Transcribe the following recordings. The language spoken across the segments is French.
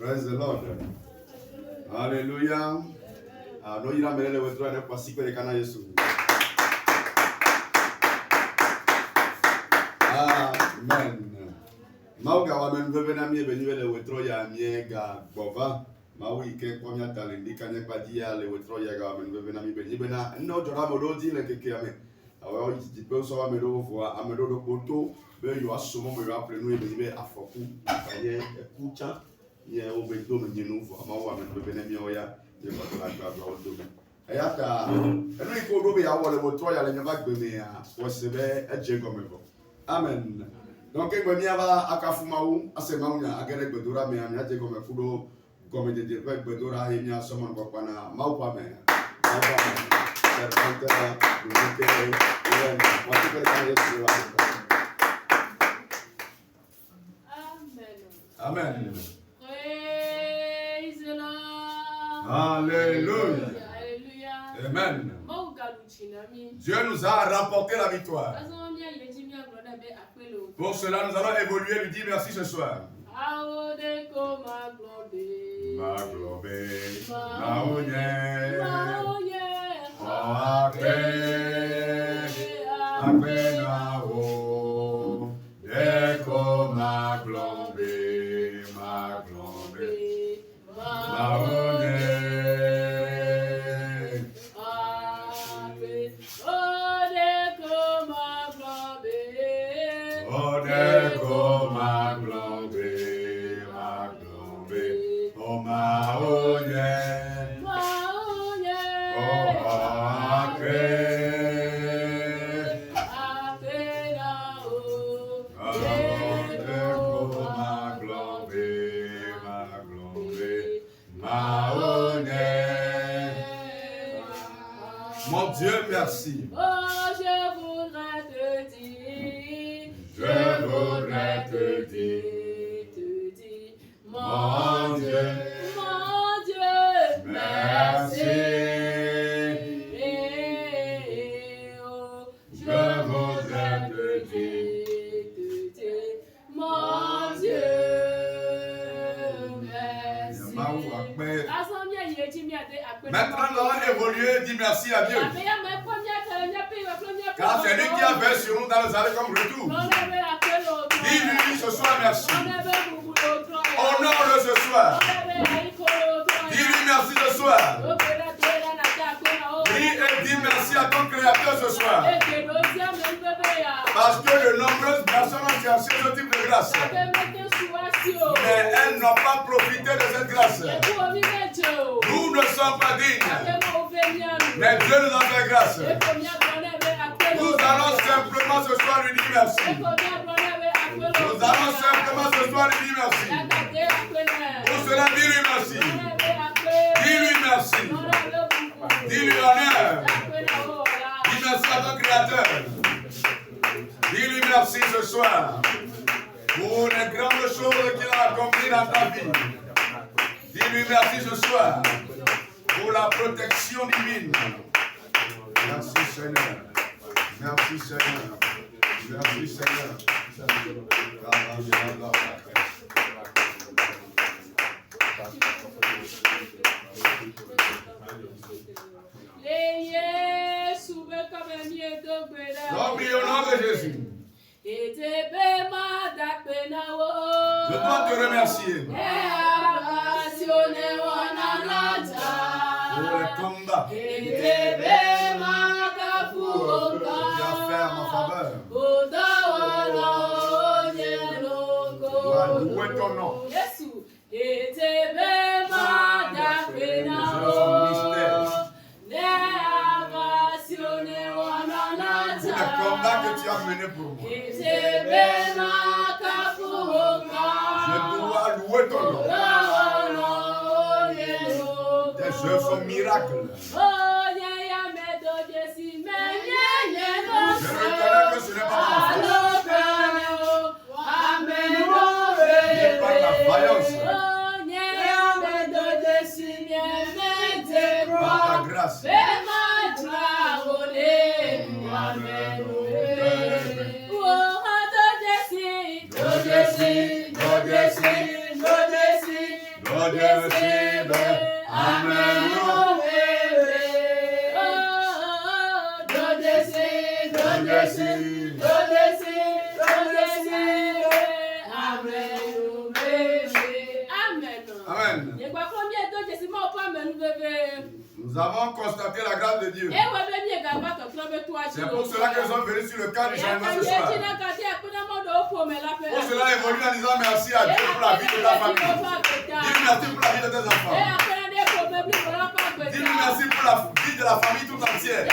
Praise the Lord. Hallelujah. No ira melele wetro na kwa siku ya kana Yesu. Amen. Mauga wa menveve na mie benyele wetro ya miega bova. Mau ike kwa mya talindika nyekwa dia le wetro ya ga menveve na mie benyibe na no jora molodi le keke ame. Awa jipe so wa melo vo amedo do poto be yo asomo me ra prenu e benyibe afoku kaye ekucha ye obedo me nyinu vo ama wa menveve na mie oya ye kwa la gba odo me. Ayaka enu iko do be ya wole wetro ya le nyaba gbeme ya wosebe ejego mebo. Amen. Donc quand on y va à Kafumaou, à Semaounia, à Gere Bedora, mais à Niate comme un kudo, comme des développeurs Bedora, et Nia Soman Kopana, Maupame, Amen. Praise the Lord. Alléluia. Amen. Dieu nous a rapporté la victoire. Pour cela, nous allons évoluer et lui dire merci ce soir. Mon Dieu, merci. Oh, je voudrais te dire. Je voudrais te dire. Mon Dieu, merci. Oh, je voudrais te dire. Mon Dieu, merci. Maintenant, nous allons évoluer, dis merci à Dieu. Car c'est lui qui a fait sur nous dans les allées comme retour. Dis-lui ce soir merci. Honore-le ce soir. Dis-lui merci ce soir. Prie et dis merci à ton Créateur ce soir. Parce que de nombreuses personnes ont cherché ce type de grâce. Mais elles n'ont pas profité de cette grâce. Nous ne sommes pas dignes. Mais Dieu nous a fait grâce. Nous allons simplement ce soir lui dire merci. Nous allons simplement ce soir lui dire merci. Pour cela, dis-lui merci. Dis-lui merci. Dis-lui honneur. Dis merci à ton Créateur. Dis-lui merci ce soir pour les grandes choses qu'il a accomplies dans ta vie. Dis-lui merci ce soir pour la protection divine. Merci Seigneur. Merci Seigneur. Merci Seigneur. L'homme au nom de Jésus. Je dois te remercier pour le combat que tu as fait à ma faveur. Je louer ton nom. Le combat que tu as mené pour moi. Je dois louer ton nom. Tes œuvres sont miracles. Je reconnais que ce n'est pas ma force. Mais par la vaillance. Par ta grâce. Nous avons constaté la grâce de Dieu. C'est pour cela que nous sommes venus sur le cadre du changement ce soir. Pour cela, évolue en disant merci à Dieu pour la vie de ta famille. Dis merci pour la vie de tes enfants. Dis merci pour la vie de la famille tout entière.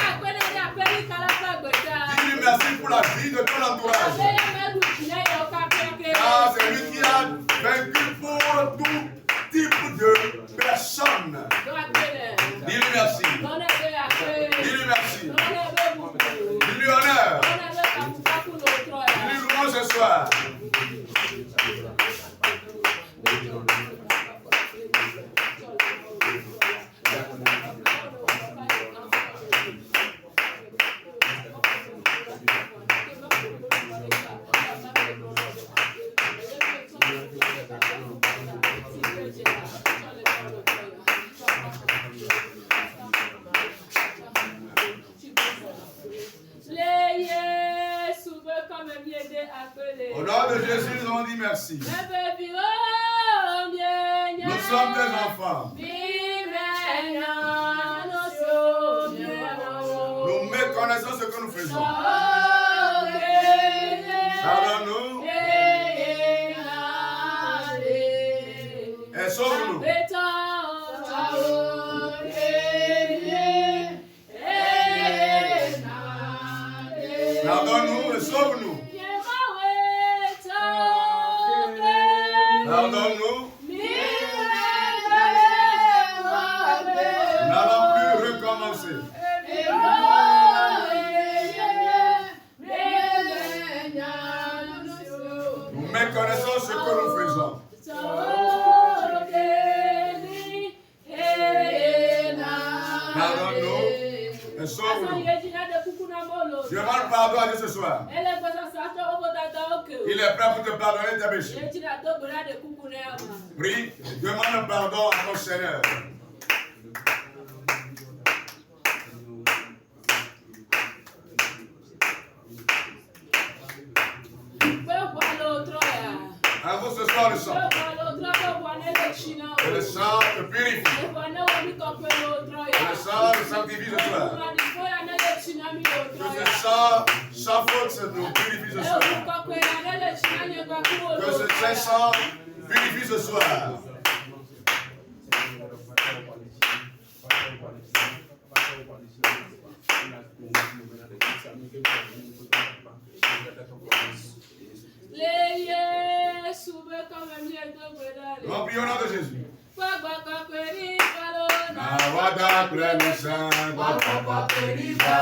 Dis merci pour la vie de ton entourage. Ah, c'est lui qui a vaincu pour tout type de personnes. Dis-lui merci. Dis-lui merci. Dis-lui honneur. Dis-lui louange ce soir. Au nom de Jésus, nous avons dit merci. Nous sommes tes enfants. Nous méconnaissons ce que nous faisons. Pardonne-nous. Et sauve-nous. Pardonne-nous et sauve-nous. Pardonne-nous. N'allons plus recommencer. Nous méconnaissons ce que nous faisons. Pardonne-nous et sauve-nous. Je demande pardon à Dieu ce soir. Il est prêt pour te pardonner tes péchés. Prie, demande pardon à ton Seigneur. À vous ce soir le sang. Et le sang te purifie. Et le sang te sanctifie ce soir. Que ce sang sans faute se nous purifie ce soir. Que ce sang purifie ce soir. Nous prions au nom de Jésus. Nawada plenisa, Nawada plenisa,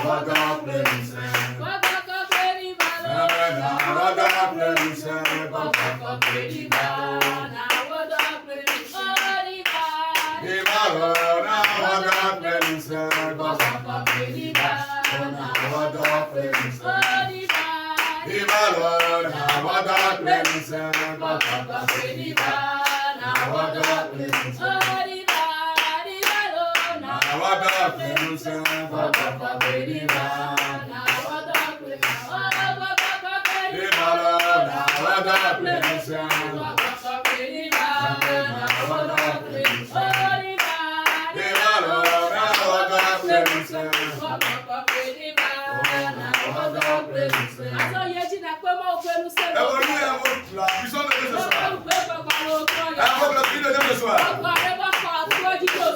Nawada plenisa, Nawada plenisa, Nawada plenisa, Nawada plenisa, la puissance de Dieu ce soir. Invoque l'esprit de Dieu ce soir.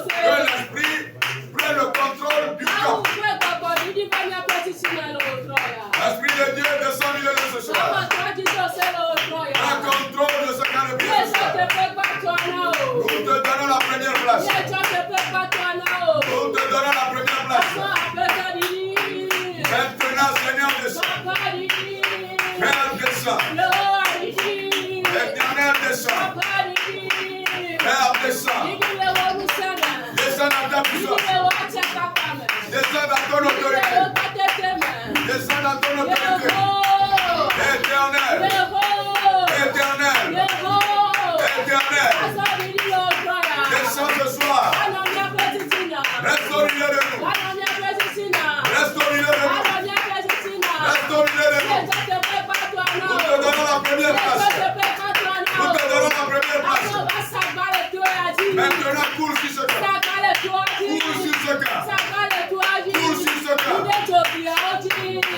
Que l'esprit prenne le contrôle du corps. L'esprit de Dieu descend milieu de ce soir. Un contrôle de ce cas de vie. Nous te donnons la première place. Nous te donnons la première place. Maintenant, Seigneur, descends. Père, descends. Éternel, descends. Père, descends. Descends dans ta puissance. Descends dans ton autorité. Descends dans ton autorité. Éternel. Éternel. Éternel. Descends ce soir. Reste au milieu de nous. Reste au milieu de nous.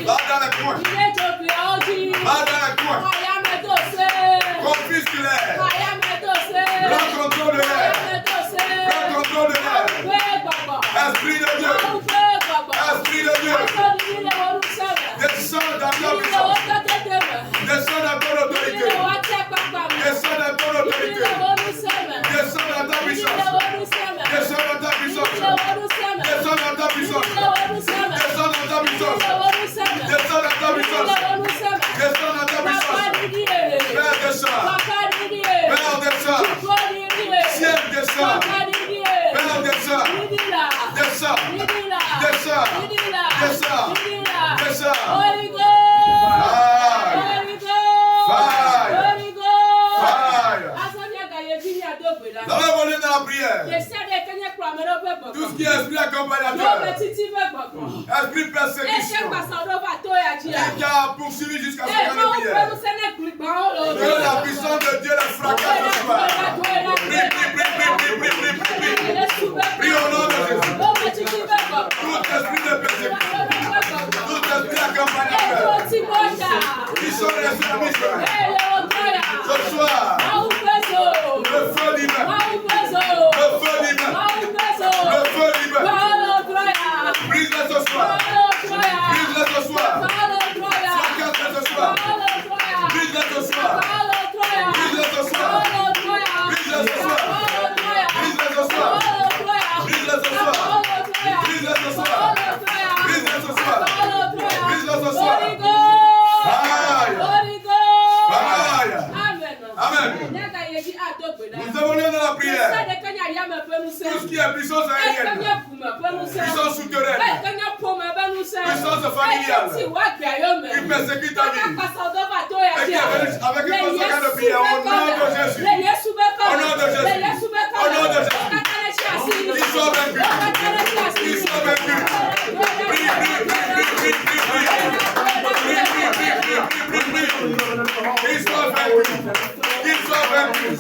Va dans les coins. Va dans les coins. Confisque-les. Prends contrôle de l'air. Prends contrôle de l'air. Esprit de Dieu. Esprit de Dieu. Descends dans ta puissance. Descends dans ton autorité. Descends dans ton autorité. Descends dans ta puissance. Descends dans ta puissance. Descends dans ta puissance. Descends dans ta puissance. Descends dans ta puissance. Descends dans ta puissance. Père descend. Père descend. Ciel descend. Père descend. Descend. Descend. Descend. Descend. Fire. Dans la volée de la prière, tout ce qui est esprit accompagnateur, esprit persécution, qui a poursuivi jusqu'à ce que la prière, que la puissance de Dieu les fracasse ce soir. Prie au nom de Jésus. Tout esprit de persécution, tout esprit accompagnateur, qui sont les ennemis ce soir, le feu divin, le feu divin, le feu divin, brise-le ce soir, brise-le ce soir, fracasse-le ce soir, brise-le ce soir, brise-le ce soir, brise-le ce soir, brise-le ce soir, brise-le ce soir, brise-le ce soir, brise-le ce soir, brise-le ce soir. Amen. Nous avons lieu dans la prière. Tout ce qui est puissance aérienne, puissance souterraine, puissance familiale, qui persécute ta vie, et qui est venu avec une conséquence de prière au nom de Jésus. Au nom de Jésus. Au nom de Jésus. Ils sont vaincus. Ils sont vaincus. Prie, prie, prie, prie, prie, prie. Prie, prie, prie, prie, prie, prie. Ils sont vaincus. Qu'ils soient vaincus.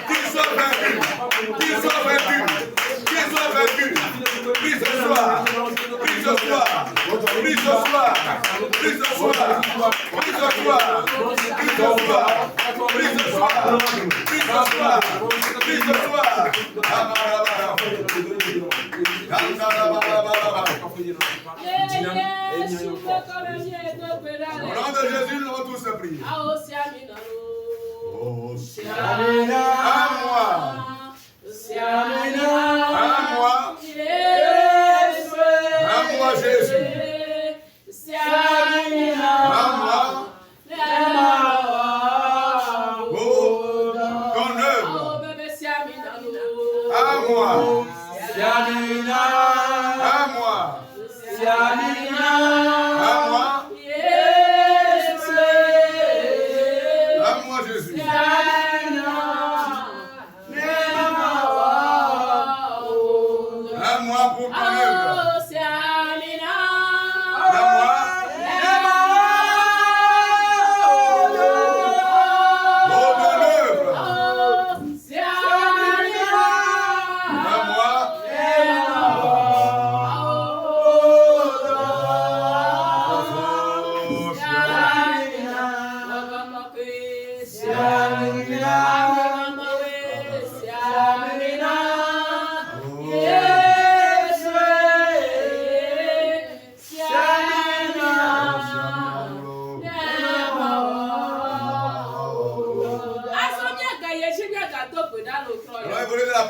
Qu'ils soient vaincus. Qu'ils soient vaincus. Qu'ils soient vaincus. Prie ce soir. Prie ce soir. Prie ce soir. Prie ce soir. Prie ce soir. Prie ce soir. Prie ce soir. Prie ce soir. Prie ce soir. Au nom de Jésus, nous allons tous prier. À moi. À moi, Jésus. À moi. Oh, ton œuvre. À moi. À moi. À moi. À moi, Jésus. À moi pour ton œuvre.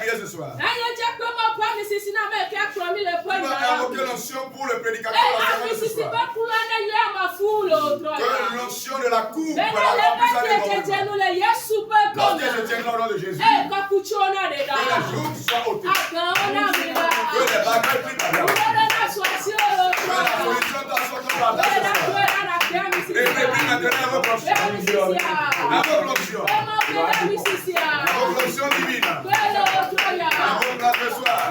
Ce soir. Tu vas invoquer l'onction pour le prédicateur ce soir. Que l'onction de la coupe la lorsque je tiendrai au nom de Jésus. Que les jours soient ôtés. Que les bagages prient par là. Que la solution t'assorte par là. Et prie maintenant à votre onction. À votre onction. À votre onction divine. À votre place ce soir.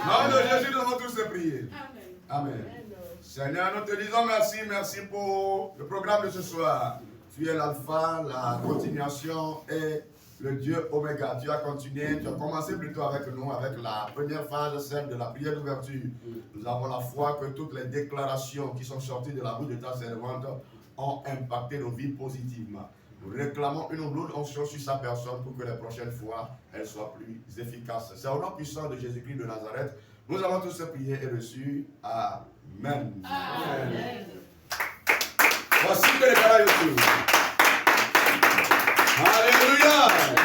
Nom de Jésus, nous avons tous prié. Amen. Seigneur, nous te disons merci, merci pour le programme de ce soir. Tu es l'alpha, la continuation et le Dieu Oméga. Tu as continué, tu as commencé plutôt avec nous, avec la première phase, celle de la prière d'ouverture. Nous avons la foi que toutes les déclarations qui sont sorties de la bouche de ta servante ont impacté nos vies positivement. Nous réclamons une lourde onction sur sa personne pour que les prochaines fois, elle soit plus efficace. C'est au nom puissant de Jésus-Christ de Nazareth. Nous avons tous prié et reçu. Amen. Amen. Voici que les caras YouTube. Alléluia.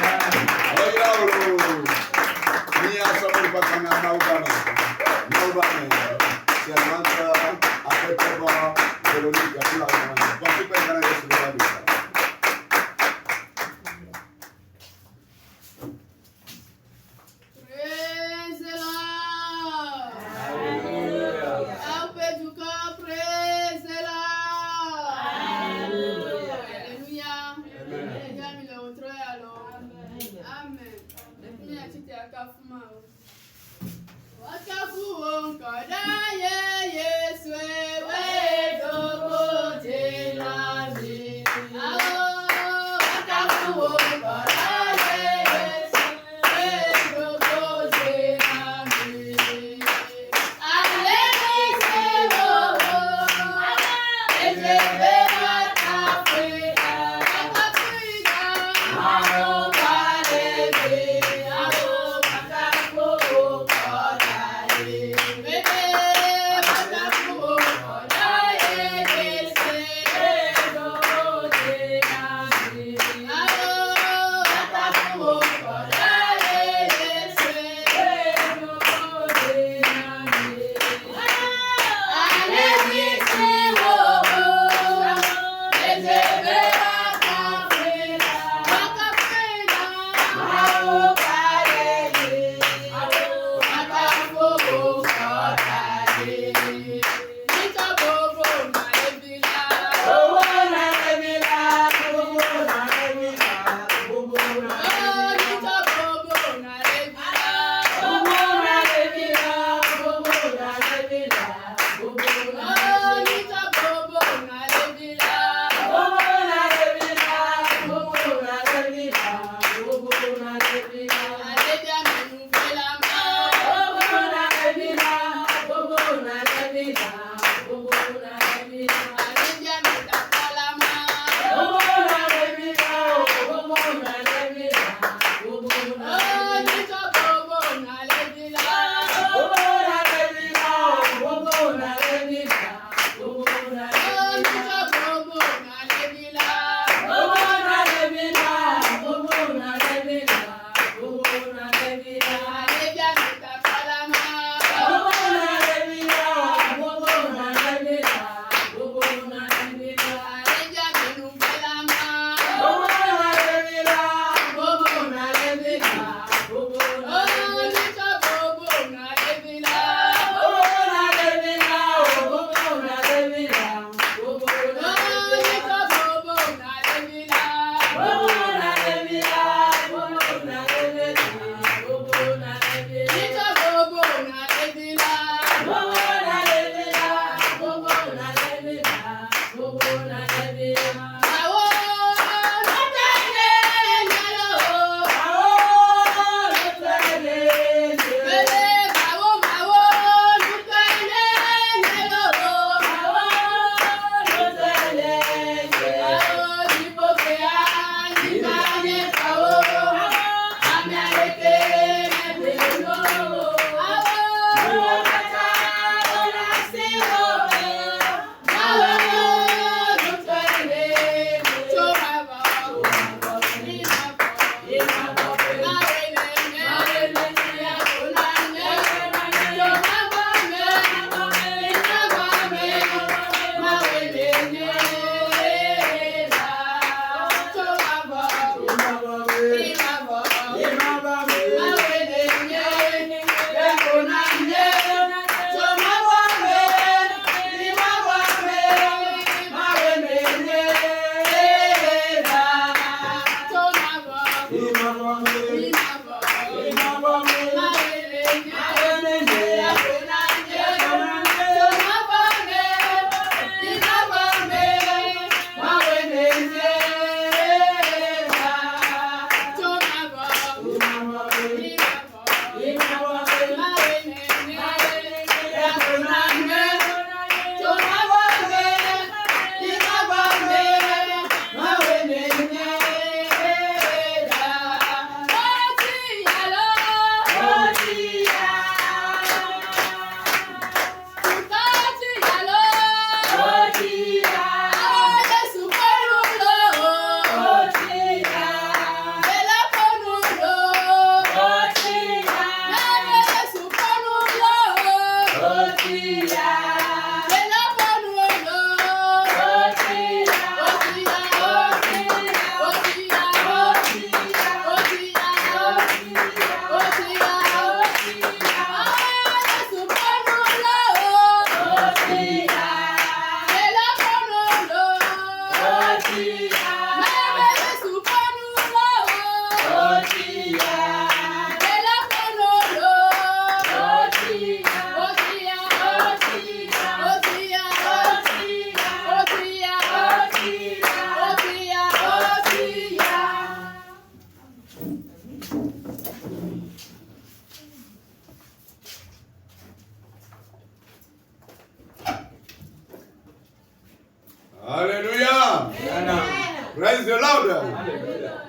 Praise the Lord.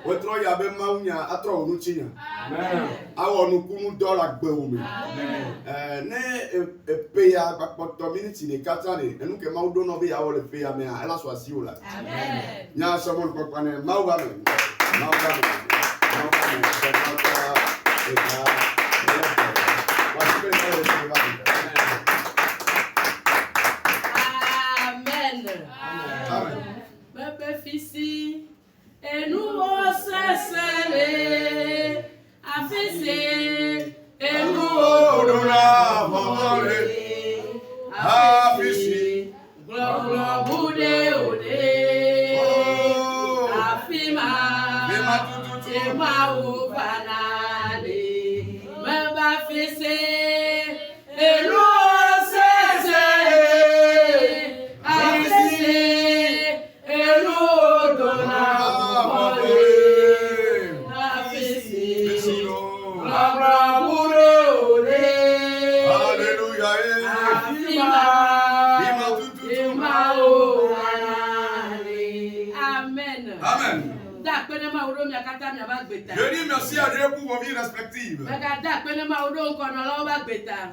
Wotro ya be maunya atro onu chinya. Amen. Awo nu kunu dollar gbe o me. Amen. Ne pe ya papoto minute ni katane enu ke mau do no be ya wo le pe ya me ela so asi o la. Amen. Nya so mo ko pane mau ba me. Mau ba me. Mau ba me. Amen. Amen. Bébé fils et nous on s'est affiché et nous on a volé affiché gloire boudé odé afima et ma ou banane me ba fils et nous on s'est affiché et nous donna Je dis merci à Dieu pour vos vies respectives.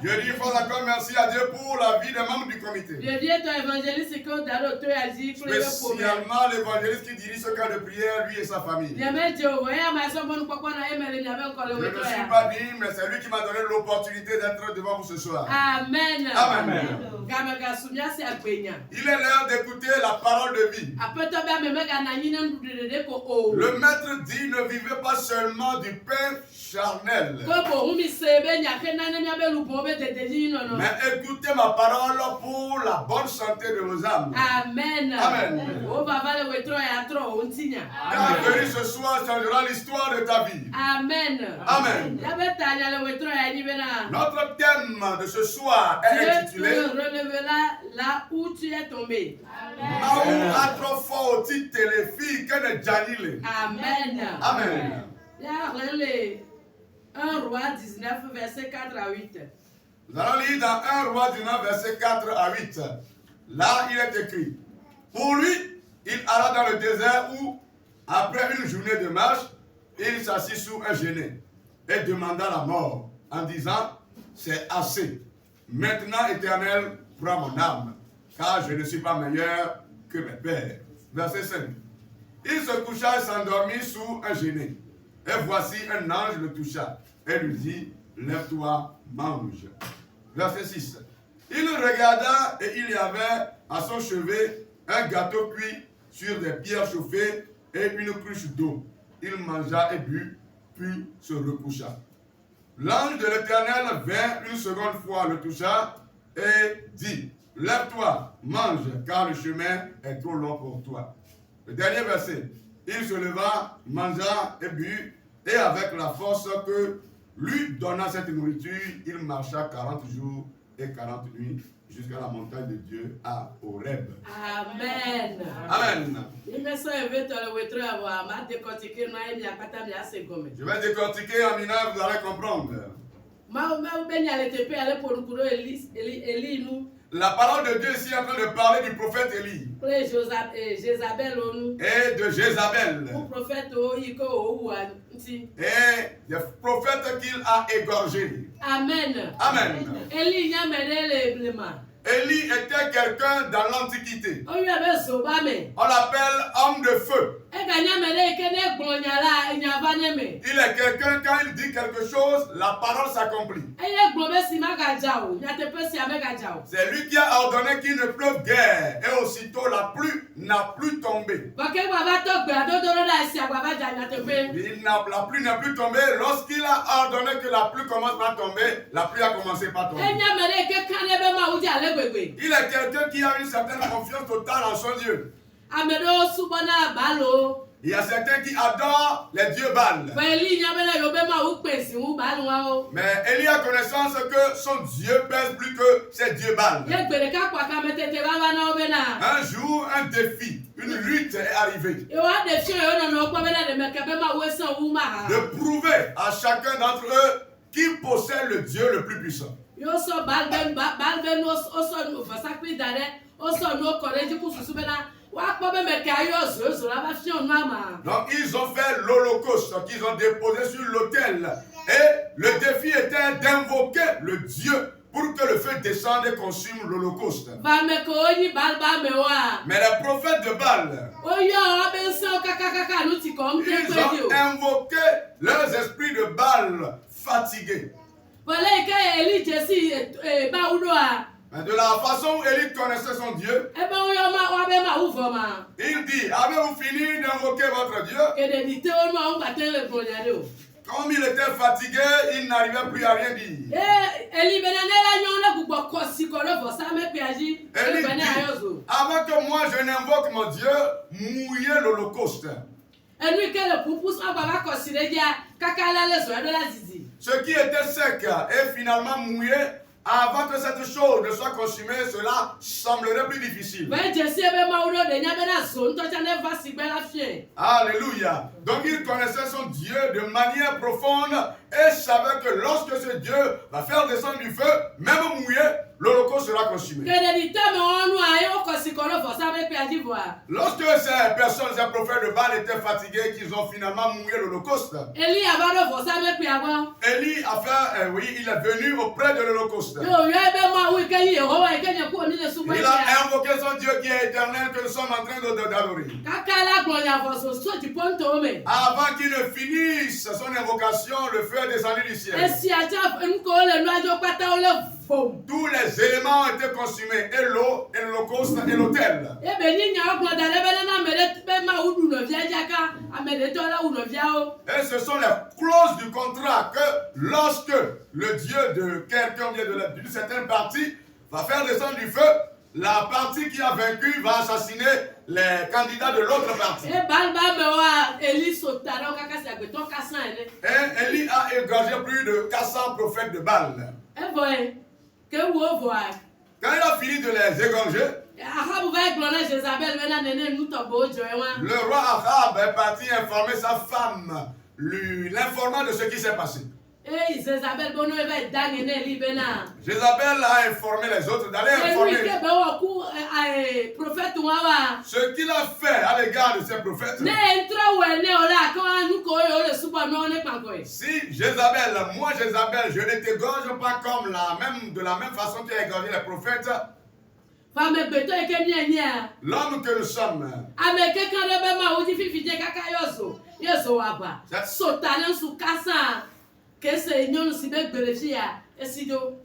Je dis une fois encore merci à Dieu pour la vie des membres du comité. Spécialement l'évangéliste qui dirige ce camp de prière, lui et sa famille. Je ne suis pas digne, mais c'est lui qui m'a donné l'opportunité d'être devant vous ce soir. Amen. Amen. Il est l'heure d'écouter la parole de vie. Le maître dit ne vivez pas seulement du pain charnel, mais écoutez ma parole pour la bonne santé de vos âmes. Amen. Amen. Ta venue ce soir changera l'histoire de ta vie. Amen. Amen. Notre thème de ce soir est intitulé là où tu es tombé. Amen. Amen. Amen. 1 Roi 19, verset 4 à 8. Nous allons lire dans 1 Roi 19, verset 4 à 8. Là, il est écrit: pour lui, il alla dans le désert où, après une journée de marche, il s'assit sous un genêt et demanda la mort en disant: c'est assez. Maintenant, Éternel, prends mon âme, car je ne suis pas meilleur que mes pères. Verset 5. Il se coucha et s'endormit sous un genêt. Et voici un ange le toucha et lui dit: lève-toi, mange. Verset 6. Il regarda et il y avait à son chevet un gâteau cuit sur des pierres chauffées et une cruche d'eau. Il mangea et but, puis se recoucha. L'ange de l'Éternel vint une seconde fois, le toucha et dit: lève-toi, mange, car le chemin est trop long pour toi. Le dernier verset. Il se leva, mangea et but, et avec la force que lui donna cette nourriture, il marcha 40 jours et 40 nuits jusqu'à la montagne de Dieu à Horeb. Amen. Amen. Je vais décortiquer en mineur, vous allez comprendre. La parole de Dieu ici est en train de parler du prophète Élie. Et de Jézabel. Et des prophètes qu'il a égorgés. Amen. Amen. Élie était quelqu'un dans l'Antiquité. On l'appelle homme de feu. Il est quelqu'un, quand il dit quelque chose, la parole s'accomplit. C'est lui qui a ordonné qu'il ne pleuve guère. Et aussitôt la pluie n'a plus tombé. La pluie n'a plus tombé. Lorsqu'il a ordonné que la pluie commence par tomber, la pluie a commencé par tomber. Il est quelqu'un qui a une certaine confiance totale en son Dieu. Il y a certains qui adorent les dieux Baal. Mais Élie a connaissance que son Dieu pèse plus que ses dieux Baal. Un jour, un défi, une lutte est arrivée. De prouver à chacun d'entre eux qui possède le Dieu le plus puissant. Donc ils ont fait l'holocauste qu'ils ont déposé sur l'autel. Et le défi était d'invoquer le Dieu pour que le feu descende et consume l'holocauste. Mais les prophètes de Baal, ils ont invoqué leurs esprits de Baal fatigués. De la façon où Élie connaissait son Dieu, il dit, avez-vous fini d'invoquer votre Dieu? Comme il était fatigué, il n'arrivait plus à rien dire. Élie dit, avant que moi je n'invoque mon Dieu, mouillez l'holocauste. Ce qui était sec est finalement mouillé. Avant que cette chose ne soit consumée, cela semblerait plus difficile. Alléluia. Donc il connaissait son Dieu de manière profonde et savait que lorsque ce Dieu va faire descendre du feu, même mouillé, l'holocauste sera consumé. Lorsque ces personnes, ces prophètes de Baal étaient fatigués, qu'ils ont finalement mouillé l'holocauste, Élie a fait, il est venu auprès de l'holocauste. Il a invoqué son Dieu qui est éternel, que nous sommes en train d'adorer. Avant qu'il ne finisse son invocation, le feu est descendu du ciel. Tous les éléments ont été consumés, et l'eau, et l'holocauste, et l'autel. Et ce sont les clauses du contrat que lorsque le Dieu de quelqu'un d'une certaine partie va faire descendre du feu, la partie qui a vaincu va assassiner les candidats de l'autre partie. Et Élie a égorgé plus de 400 prophètes de Baal. Quand il a fini de les égorger, le roi Ahab est parti informer sa femme, l'informant de ce qui s'est passé. Jézabel a informé les autres d'aller informer ce qu'il a fait à l'égard de ces prophètes. Si Jézabel, moi Jézabel, je ne t'égorge pas comme de la même façon qu'il a égorgé les prophètes, l'homme que nous sommes,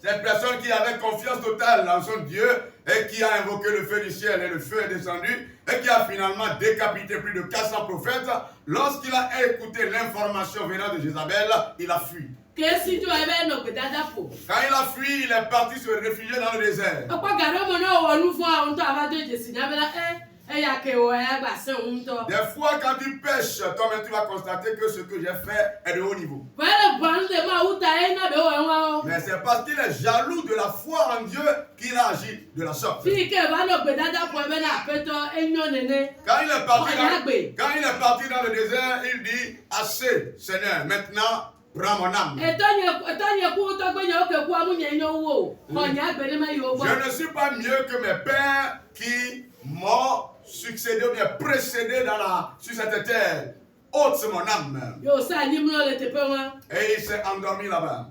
cette personne qui avait confiance totale en son Dieu et qui a invoqué le feu du ciel et le feu est descendu et qui a finalement décapité plus de 400 prophètes, lorsqu'il a écouté l'information venant de Jézabel, il a fui. Quand il a fui, il est parti se réfugier dans le désert. Des fois, quand tu pêches, toi-même tu vas constater que ce que j'ai fait est de haut niveau. Mais c'est parce qu'il est jaloux de la foi en Dieu qu'il a agi de la sorte. Quand il est parti dans le désert, il dit, assez Seigneur, maintenant prends mon âme. Je ne suis pas mieux que mes pères qui m'ont succédé ou bien précédé sur cette terre. Ôte mon âme. Et il s'est endormi là-bas.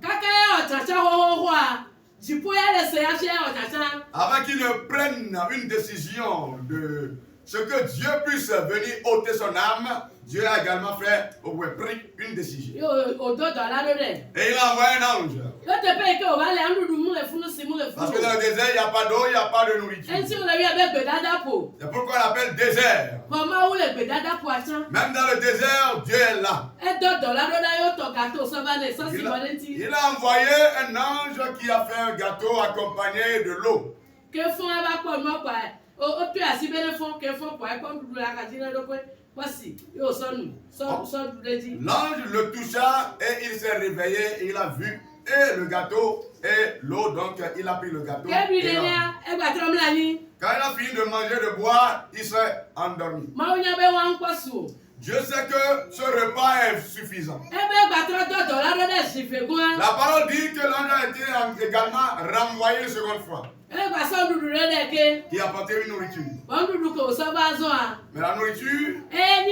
Avant qu'il ne prenne une décision de ce que Dieu puisse venir ôter son âme, Dieu a également pris une décision. Et il a envoyé un ange. Parce que dans le désert, il n'y a pas d'eau, il n'y a pas de nourriture. C'est pourquoi on l'appelle désert. Même dans le désert, Dieu est là. Il a envoyé un ange qui a fait un gâteau accompagné de l'eau. L'ange le toucha et il s'est réveillé et il a vu et le gâteau et l'eau, donc il a pris le gâteau. Quand il a fini de manger, de boire, il s'est endormi. Dieu sait que ce repas est suffisant. La parole dit que l'ange a été également renvoyé une seconde fois. Qui apportait une nourriture. Mais la nourriture est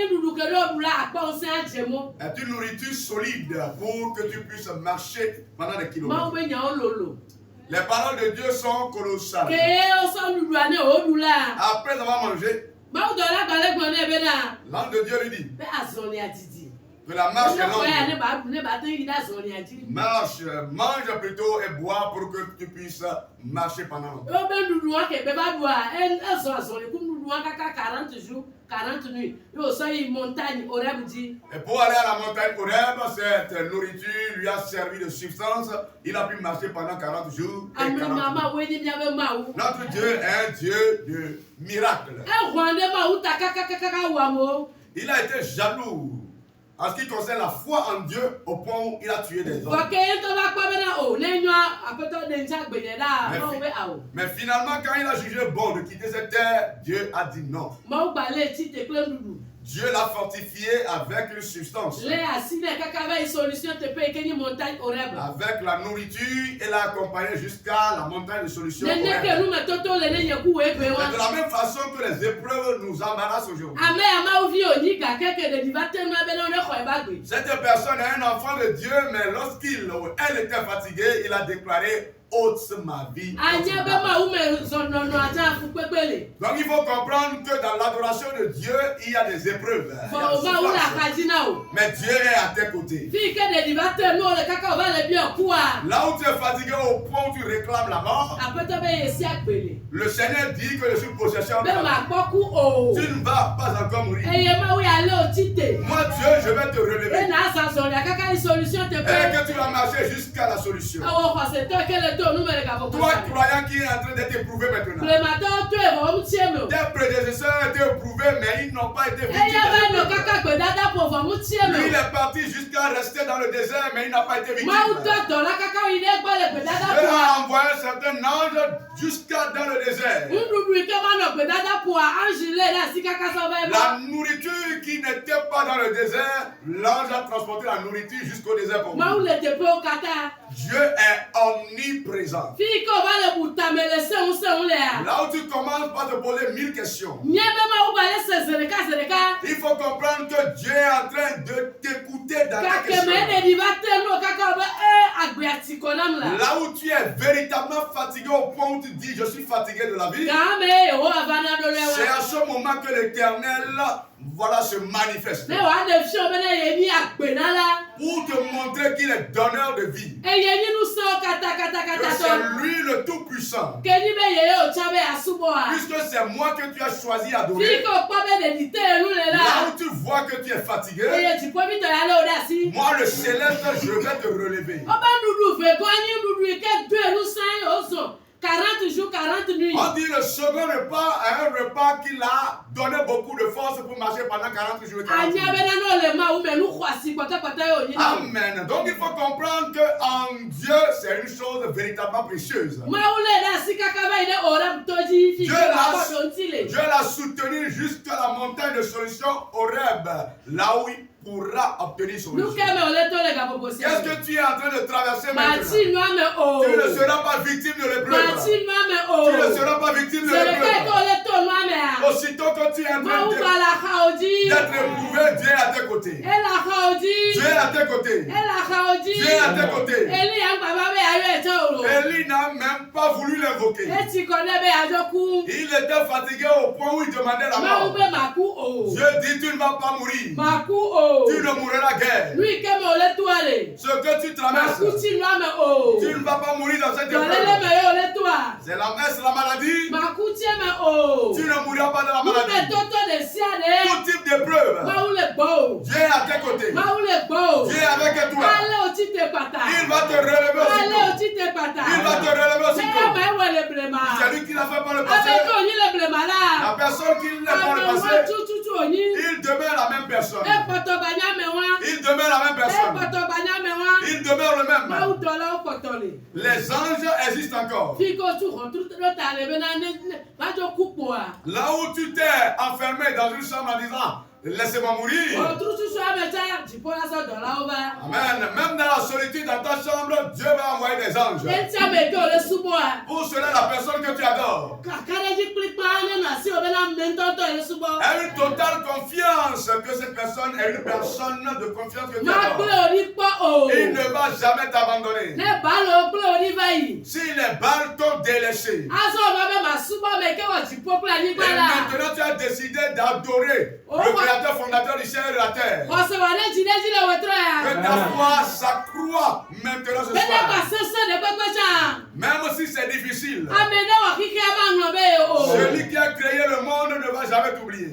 une nourriture solide pour que tu puisses marcher pendant des kilomètres. Les paroles de Dieu sont colossales. Après avoir mangé, l'ange de Dieu lui dit que la marche est longue. Mange plutôt et bois pour que tu puisses marcher pendant longtemps. Et pour aller à la montagne Horeb, cette nourriture lui a servi de substance. Il a pu marcher pendant 40 jours et 40 nuits. Notre Dieu est un Dieu de miracles. Il a été jaloux en ce qui concerne la foi en Dieu au point où il a tué des hommes. Mais finalement, quand il a jugé bon de quitter cette terre, Dieu a dit non. Dieu l'a fortifié avec une substance. Avec la nourriture, il l'a accompagné jusqu'à la montagne de solution. C'est de la même façon que les épreuves nous embarrassent aujourd'hui. Cette personne est un enfant de Dieu, mais lorsqu'elle était fatiguée, il a déclaré: ôte ma vie. Donc il faut comprendre que dans l'adoration de Dieu, il y a des épreuves. Mais Dieu est à tes côtés. Là où tu es fatigué au point où tu réclames la mort, le Seigneur dit que je suis possesseur de la mort. Tu ne vas pas encore mourir. Moi Dieu, je vais te relever. Et que tu vas marcher jusqu'à la solution. Toi, croyant qui est en train d'être éprouvé maintenant. Tes prédécesseurs étaient éprouvés, mais ils n'ont pas été victimes. Lui, il est parti jusqu'à rester dans le désert, mais il n'a pas été victime. Dieu a envoyé un certain ange jusqu'à dans le désert. La nourriture qui n'était pas dans le désert, l'ange a transporté la nourriture jusqu'au désert pour moi. Dieu est omniprésent. Là où tu commences par te poser 1000 questions, il faut comprendre que Dieu est en train de t'écouter dans ta question. Là où tu es véritablement fatigué au point où tu dis: je suis fatigué de la vie, c'est à ce moment que l'Éternel se manifeste pour te montrer qu'il est donneur de vie, que c'est lui le Tout-Puissant, puisque c'est moi que tu as choisi d'adorer. Là où tu vois que tu es fatigué, moi le céleste, je vais te relever. 40 jours, 40 nuits. On dit le second repas est un repas qui l'a donné beaucoup de force pour marcher pendant 40 jours et 40 nuits. Amen. Donc il faut comprendre qu'en Dieu, c'est une chose véritablement précieuse. Dieu l'a soutenu jusqu'à la montagne de solution Horeb, là où il pourra obtenir solution. Qu'est-ce que tu es en train de traverser maintenant? Tu ne seras pas victime de l'épreuve. Tu ne seras pas victime de l'épreuve. Aussitôt que tu es en train d'être éprouvé, Dieu est à tes côtés. Dieu est à tes côtés. Dieu est à tes côtés. Élie n'a même pas voulu l'invoquer. Il était fatigué au point où il demandait la mort. Dieu dit: tu ne vas pas mourir. Tu ne mourras guère. Ce que tu traverses, tu ne vas pas mourir dans cette épreuve. C'est la maladie. Tu ne mourras pas dans la maladie. Tout type d'épreuve, Dieu est à tes côtés. Dieu est avec toi. Il va te relever aussitôt. Il va te relever aussitôt. C'est lui qui l'a fait par le passé. La personne qui l'a fait par le passé, il demeure la même personne. Il demeure la même personne. Il demeure le même. Les anges existent encore. Là où tu t'es enfermé dans une chambre en disant laissez-moi mourir. Amen. Même dans la solitude, dans ta chambre, Dieu va envoyer des anges. Pour cela, la personne que tu adores a une totale confiance que cette personne est une personne de confiance que tu adores. Il ne va jamais t'abandonner. Si les balles t'ont délaissé, et maintenant tu as décidé d'adorer le Créateur fondateur du ciel et de la terre, que ta foi s'accroît maintenant ce soir. Même si c'est difficile, celui qui a créé le monde ne va jamais t'oublier.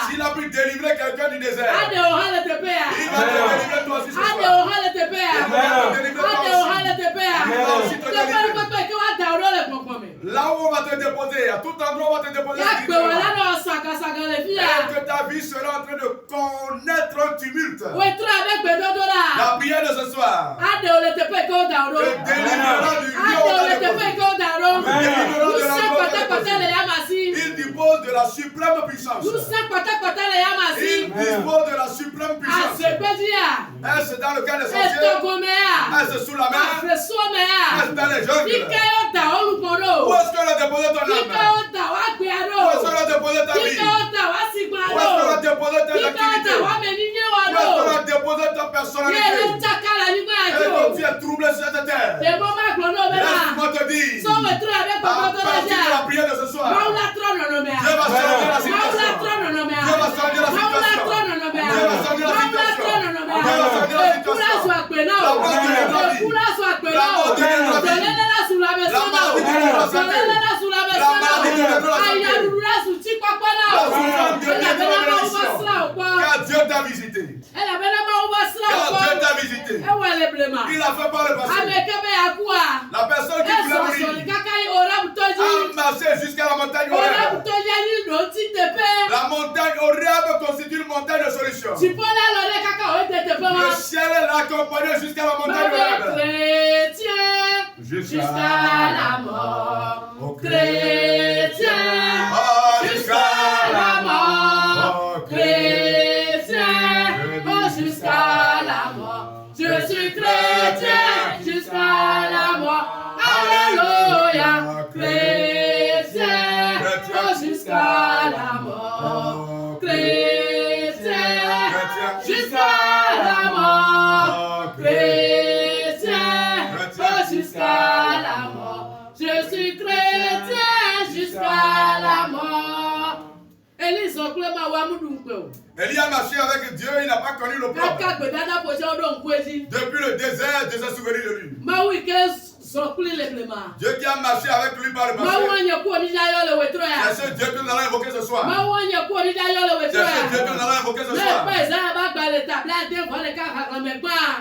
S'il a pu délivrer quelqu'un du désert, il va te délivrer toi aussi ce soir. Il va te délivrer toi aussi. Il va aussi te délivrer. Là où on va te déposer, à tout endroit on va te déposer et que ta vie sera en train de connaître un tumulte. La prière de ce soir te délivrera du lieu où on t'a déposé. Il dispose de la suprême puissance. Il dispose de la suprême puissance. Est-ce dans le cas des sorciers? Est-ce sous la mer? Est-ce dans les jungles? Où est-ce qu'on a déposé ton âme? Où est-ce qu'on a déposé ta vie? Où est-ce qu'on a déposé tes activités? Où est-ce qu'on a déposé ta personnalité? Et quand tu es troublé sur cette terre, laisse-moi te dire, à partir de la prière de ce soir, Dieu va changer la situation. Dieu va changer la situation. Dieu va changer la situation. Dieu va changer la situation. La mort deviendra vie. La mort deviendra vie. La maladie deviendra santé. La maladie deviendra santé. La souffrance deviendra bénédiction. Car Dieu t'a visité. Car Dieu t'a visité. Il a fait par le passé. La personne qui voulait mourir a marché jusqu'à la montagne Horeb. La montagne Horeb constitue une montagne de solution. Le ciel l'a accompagné jusqu'à la montagne Horeb. Jusqu'à la mort, ô chrétien. Jusqu'à la mort, chrétien. Jusqu'à la mort, je suis chrétien. Jusqu'à la mort, alléluia, chrétien. Jusqu'à la mort, chrétien. Jusqu'à la mort, chrétien. Jusqu'à la mort, je suis chrétien. Jusqu'à la mort. Élie a marché avec Dieu, il n'a pas connu le problème. Depuis le désert, Dieu s'est souvenu de lui. Dieu qui a marché avec lui par le passé. C'est ce Dieu que nous allons invoquer ce soir. C'est ce Dieu que nous allons invoquer ce soir.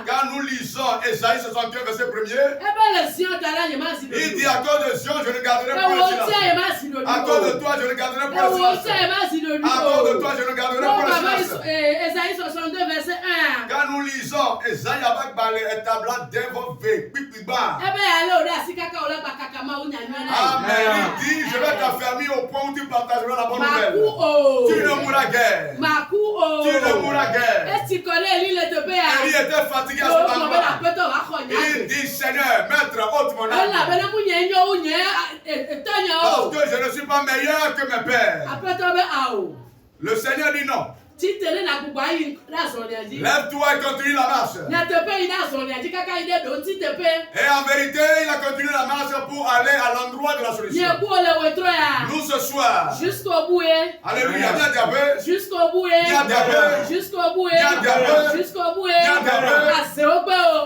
Quand nous lisons Ésaïe 61, verset 1er, il dit à cause de Zion, je ne garderai pas le silence. À cause de toi, je ne garderai pas le silence. À cause de toi, je ne garderai pas le silence. Ésaïe 62, verset 1. Quand nous lisons Ésaïe avec les tablettes d'invoquer, Amen. Il dit, je vais t'affermir au point où tu partageras la bonne nouvelle. Tu ne mourras guère. Tu ne mourras guère. Élie était fatigué à ce moment-là. Il dit, Seigneur, maître, ôte mon âme. Parce que je ne suis pas meilleur que mes pères. Le Seigneur dit non. Lève-toi et continue la marche. Et en vérité, il a continué la marche pour aller à l'endroit de la solution. Nous ce soir, jusqu'au bout. Alléluia, viens Diable. Jusqu'au bout. Viens Diable. Jusqu'au bout. Viens Diable. Jusqu'au bout. Viens Diable.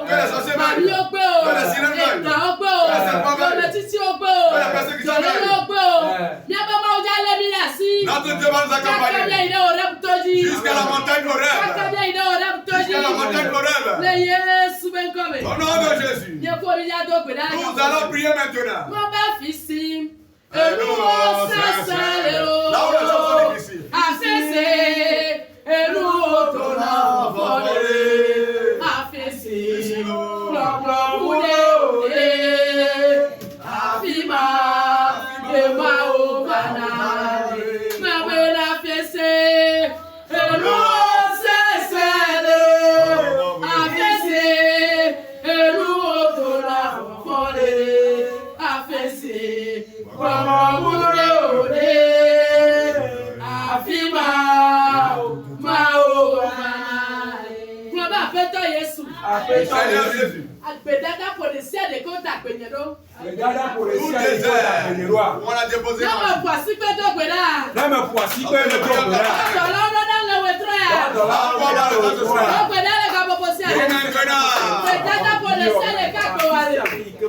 Que les sorciers meurent. Que les sirènes meurent. Que les serpents meurent. Que les persécutions meurent. Notre Dieu va nous accompagner. Jusqu'à la montagne Horeb. Jusqu'à la montagne Horeb. Au nom de Jésus. Nous allons prier maintenant. Et nous, là où les choses sont difficiles. Et nous, ton envolé. Le Seigneur Jésus. Tout désert, on a déposé dans le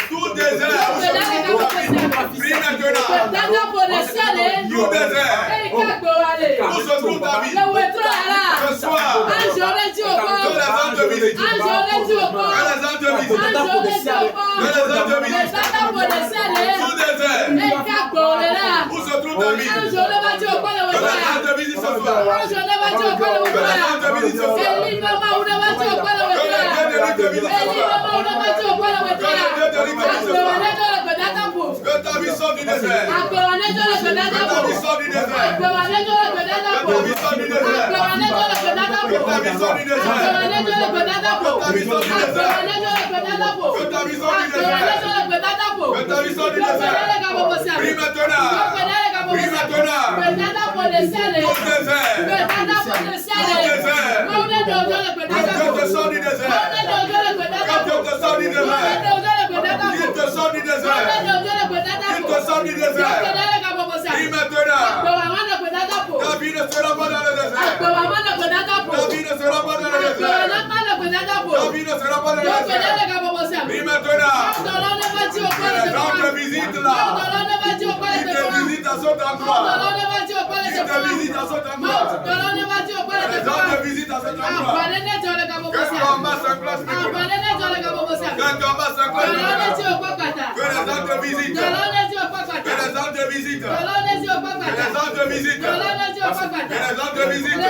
tout désert, prie maintenant. Tout désert, où se trouve ta vie? Ce soir, que les anges te visitent. Que les anges te visitent. Que les anges te visitent. Tout désert, où se trouve ta vie? Que les anges te visitent ce soir. Que les anges te visitent ce soir. Que les dieux te visitent ce soir. Que ta vie sorte du désert. Que ta vie sorte du désert. Que ta vie sorte du désert. Que ta vie sorte du désert. Que ta vie sorte du désert. Que ta vie sorte du désert. Que ta vie sorte du désert. Prie maintenant. Prie maintenant. Tout désert. Tout désert. Que Dieu te sorte du désert. Que Dieu te sorte du désert. Il te sort du désert. Il te sort du désert. Prie maintenant. Ta vie ne sera pas dans le désert. Ta vie ne sera pas dans le désert. Ta vie ne sera pas dans le désert. Prie maintenant. Les gens te visitent là. Ils te visitent à cet endroit. Ils te visitent à cet endroit. Les gens te visitent à cet endroit. Que ton bas s'enclenche maintenant. Que ton bas s'enclenche maintenant. Que les gens te visitent. Que les gens te visitent. Que les gens te visitent. Que les gens te visitent.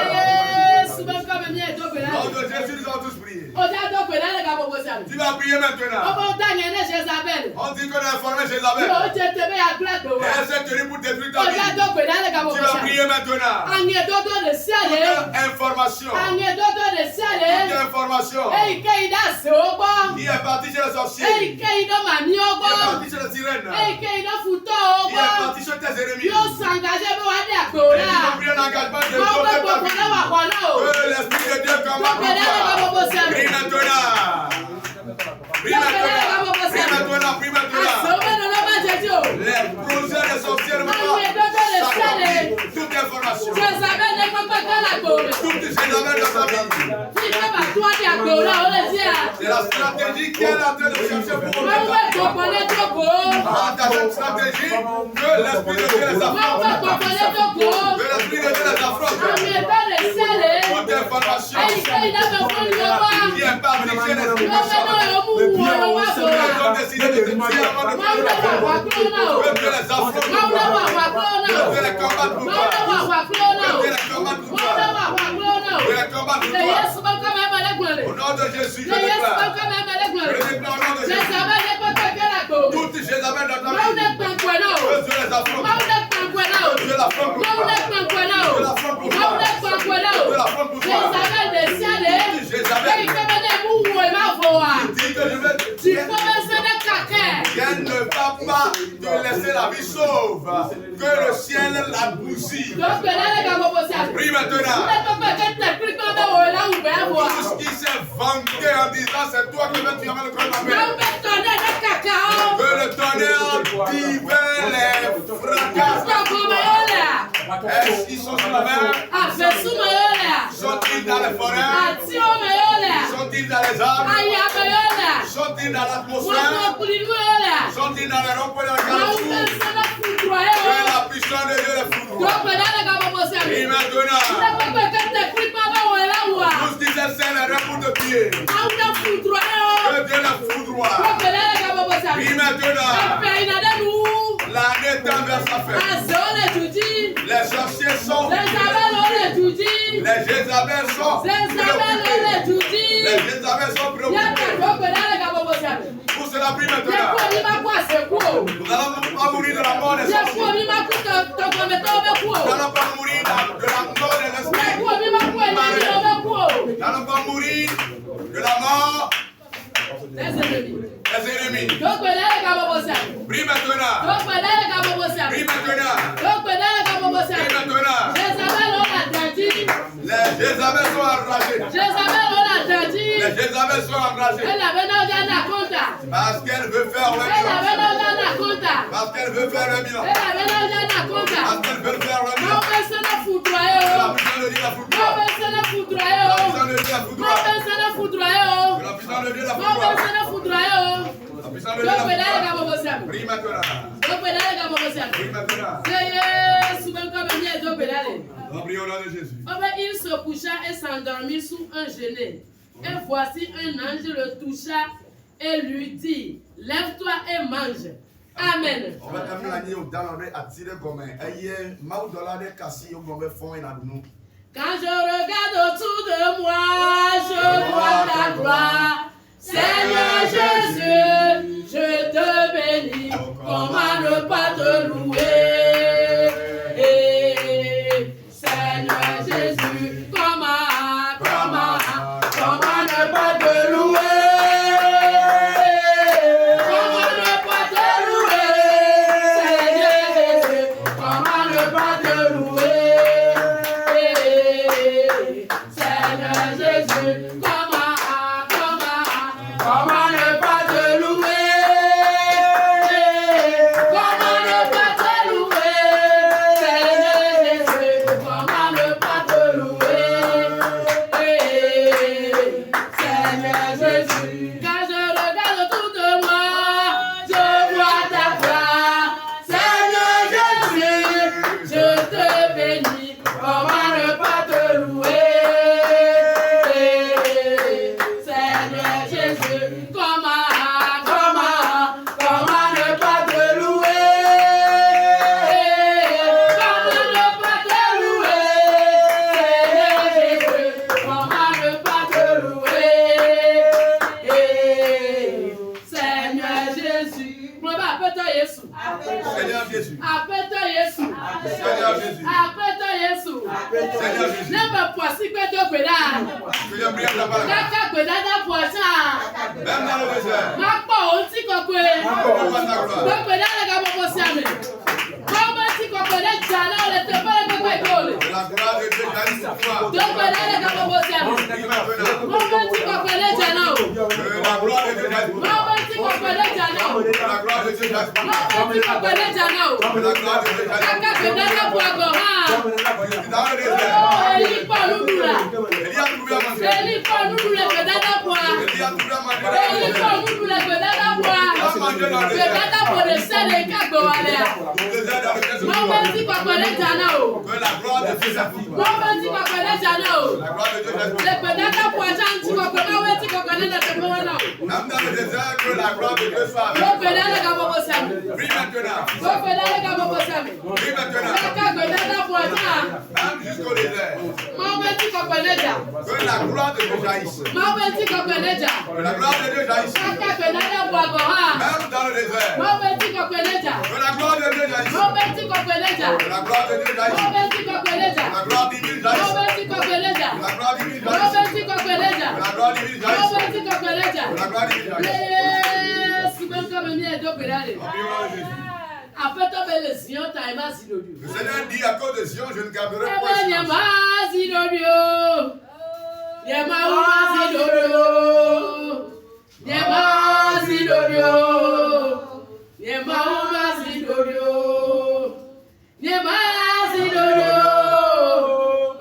Nom de Jésus, nous allons tous prier. Tu vas prier maintenant. On dit qu'on a informé Jézabel. Et elle s'est tenue pour détruire ta vie. Tu vas prier maintenant. Toute information. Toute information. Qui est parti chez les sorciers. Qui est parti chez les sirènes. Qui est parti chez tes ennemis. Et ils ont pris un engagement de sauver ta vie. Que l'Esprit de Dieu combat pour toi. Prie maintenant. Prie maintenant. Prie maintenant. Prie maintenant. Les projets des sorciers ne vont pas s'accomplir. Toute information. Toute Jézabel de sa vie. C'est la stratégie qu'elle est en train de chercher pour vous. Dans cette stratégie, que l'Esprit de Dieu les affronte. Que l'Esprit de Dieu les affronte. Toute information qui est partie chez l'Esprit méchant. Ils ont décidé de te tuer avant de prendre la vie. Que Dieu les affronte pour toi. Que Dieu les combatte pour toi. Que Dieu les combatte pour toi. Que les combatte pour toi. Au nom de Jésus, je déclare. Je déclare au nom de Jésus. Toutes Jézabel dans ta vie. Que Dieu les affronte. Que Dieu l'affronte pour toi. Que Dieu l'affronte pour toi. Que Dieu l'affronte pour toi. Jézabel. Dis que je vais. Elle ne va pas te laisser la vie sauve. Que le ciel la bousille. Prie maintenant. Tout ce qui s'est vanté en disant c'est toi qui vas tuer le corps de ma mère. Que le tonnerre divin les fracasse. Est-ce qu'ils sont sur la mer? Sont-ils dans les forêts? Sont-ils dans les arbres? Sont-ils dans l'atmosphère? Sont-ils dans les ronds-points de la galaxie? Que la puissance de Dieu les foudroie. Et maintenant, tous disaient c'est le rêve pour te piller. Que Dieu les foudroie. Et maintenant, l'année tend vers sa fin. Les sorciers sont. Les Jézabel sont. Les Jézabel sont préoccupés. Pour cela, prie maintenant. Nous n'allons pas mourir de la mort des sorciers. Nous n'allons pas mourir de la mort des esprits. Nous n'allons pas mourir de la mort des ennemis. Prie maintenant. Prie maintenant. Prie maintenant. Les Jézabel sont enragés. Les Jézabel sont enragées. Parce qu'elle veut faire le bilan. Parce qu'elle veut faire le bilan. Parce qu'elle veut faire le bilan. La puissance de Dieu la foudroie. La puissance de Dieu la foudroie. La puissance de Dieu la foudroie. La puissance de Dieu la foudroie. Prie maintenant. Prie maintenant. Nous prions au nom de Jésus. Il se coucha et s'endormit sous un genêt. Et voici un ange le toucha et lui dit, lève-toi et mange. Amen. Quand je regarde autour de moi, je vois ta gloire. Seigneur Jésus, je te bénis. Comment ne pas te louer? Seigneur Jésus, comment ne pas te louer? Comment ne pas te louer? Seigneur Jésus, comment ne pas te louer? Seigneur Jésus, comment ne pas te louer? Comment ne pas te louer? Seigneur Jésus, comment ne pas te louer? Seigneur Jésus, quand je regarde autour de moi, je vois ta gloire. Seigneur Jésus, je te bénis. Comment ne pas te louer? Seigneur Jésus, comment ne pas te louer? Comment ne pas te louer? Seigneur Jésus, comment ne pas te louer? Seigneur Jésus, appelle-toi Jésus. Seigneur Jésus. Appelle-toi Jésus. Seigneur Jésus. Appelle-toi Jésus. Seigneur Jésus. N'aime pas si que tu peux là. Seigneur, prie la parole. Kaka peux là pour ça. Même dans le désert. Ma pas aussi qu'on peut. Donc peut là les gars pour ça mais. Comme si qu'on peut là jana on était pas les quoi école. La gloire de Dieu jaillit sur toi. Donc peut là les gars pour ça mais. Prie maintenant. Comme si qu'on peut là jana. La gloire de Dieu jaillit sur toi. Comme si qu'on peut là jana. La gloire de Dieu jaillit sur toi. Comme si qu'on peut là jana. La gloire de Dieu jaillit sur toi. Kaka peut là pour agora. Dans le désert. Oh, Eli pas nous là. Elie a trouvé à manger. Eli pas nous les pedada pour. Elie a trouvé à manger. Eli pas nous les pedada pour. Pedada pour le sel et cago aller. Le désert dans lequel se trouve. Maman dit quoi connaît jana o. Que la gloire de Dieu jaillit sur toi. Maman dit quoi connaît jana o. La gloire de Dieu jaillit sur toi. Le pedada pour janti quoi comment ouais dit quoi connaît de te voir là. Même dans le désert, que la gloire de Dieu soit avec Le toi. pedada ga bobo sami. Prie maintenant. Le pedada ga bobo sami. Prie maintenant. Kaka pedada pour ça. Même jusqu'au désert. Maman dit quoi connaît jana. Que la gloire de Dieu jaillisse. Maman dit quoi connaît jana. Que la gloire de Dieu jaillisse. Kaka pedada pour agora. Même dans le désert. Maman dit quoi connaît jana. Que la gloire de Dieu jaillisse. Maman dit quoi connaît jana. Que la gloire de Dieu jaillisse. Maman dit quoi connaît Que jana. la gloire divine jaillisse. Maman dit quoi connaît Que jana. la gloire divine jaillisse. Maman dit quoi connaît Que jana. la gloire divine jaillisse. Maman dit quoi connaît jana. Que la gloire divine jaillisse. Après toi, le Zion, tu as aimé Zilodio. Le Seigneur dit à cause de Zion, je ne garderai Eh point bien, silence. Zilodio. Yema Zilodio. Yema Zilodio. Yema Zilodio. Yema Zilodio.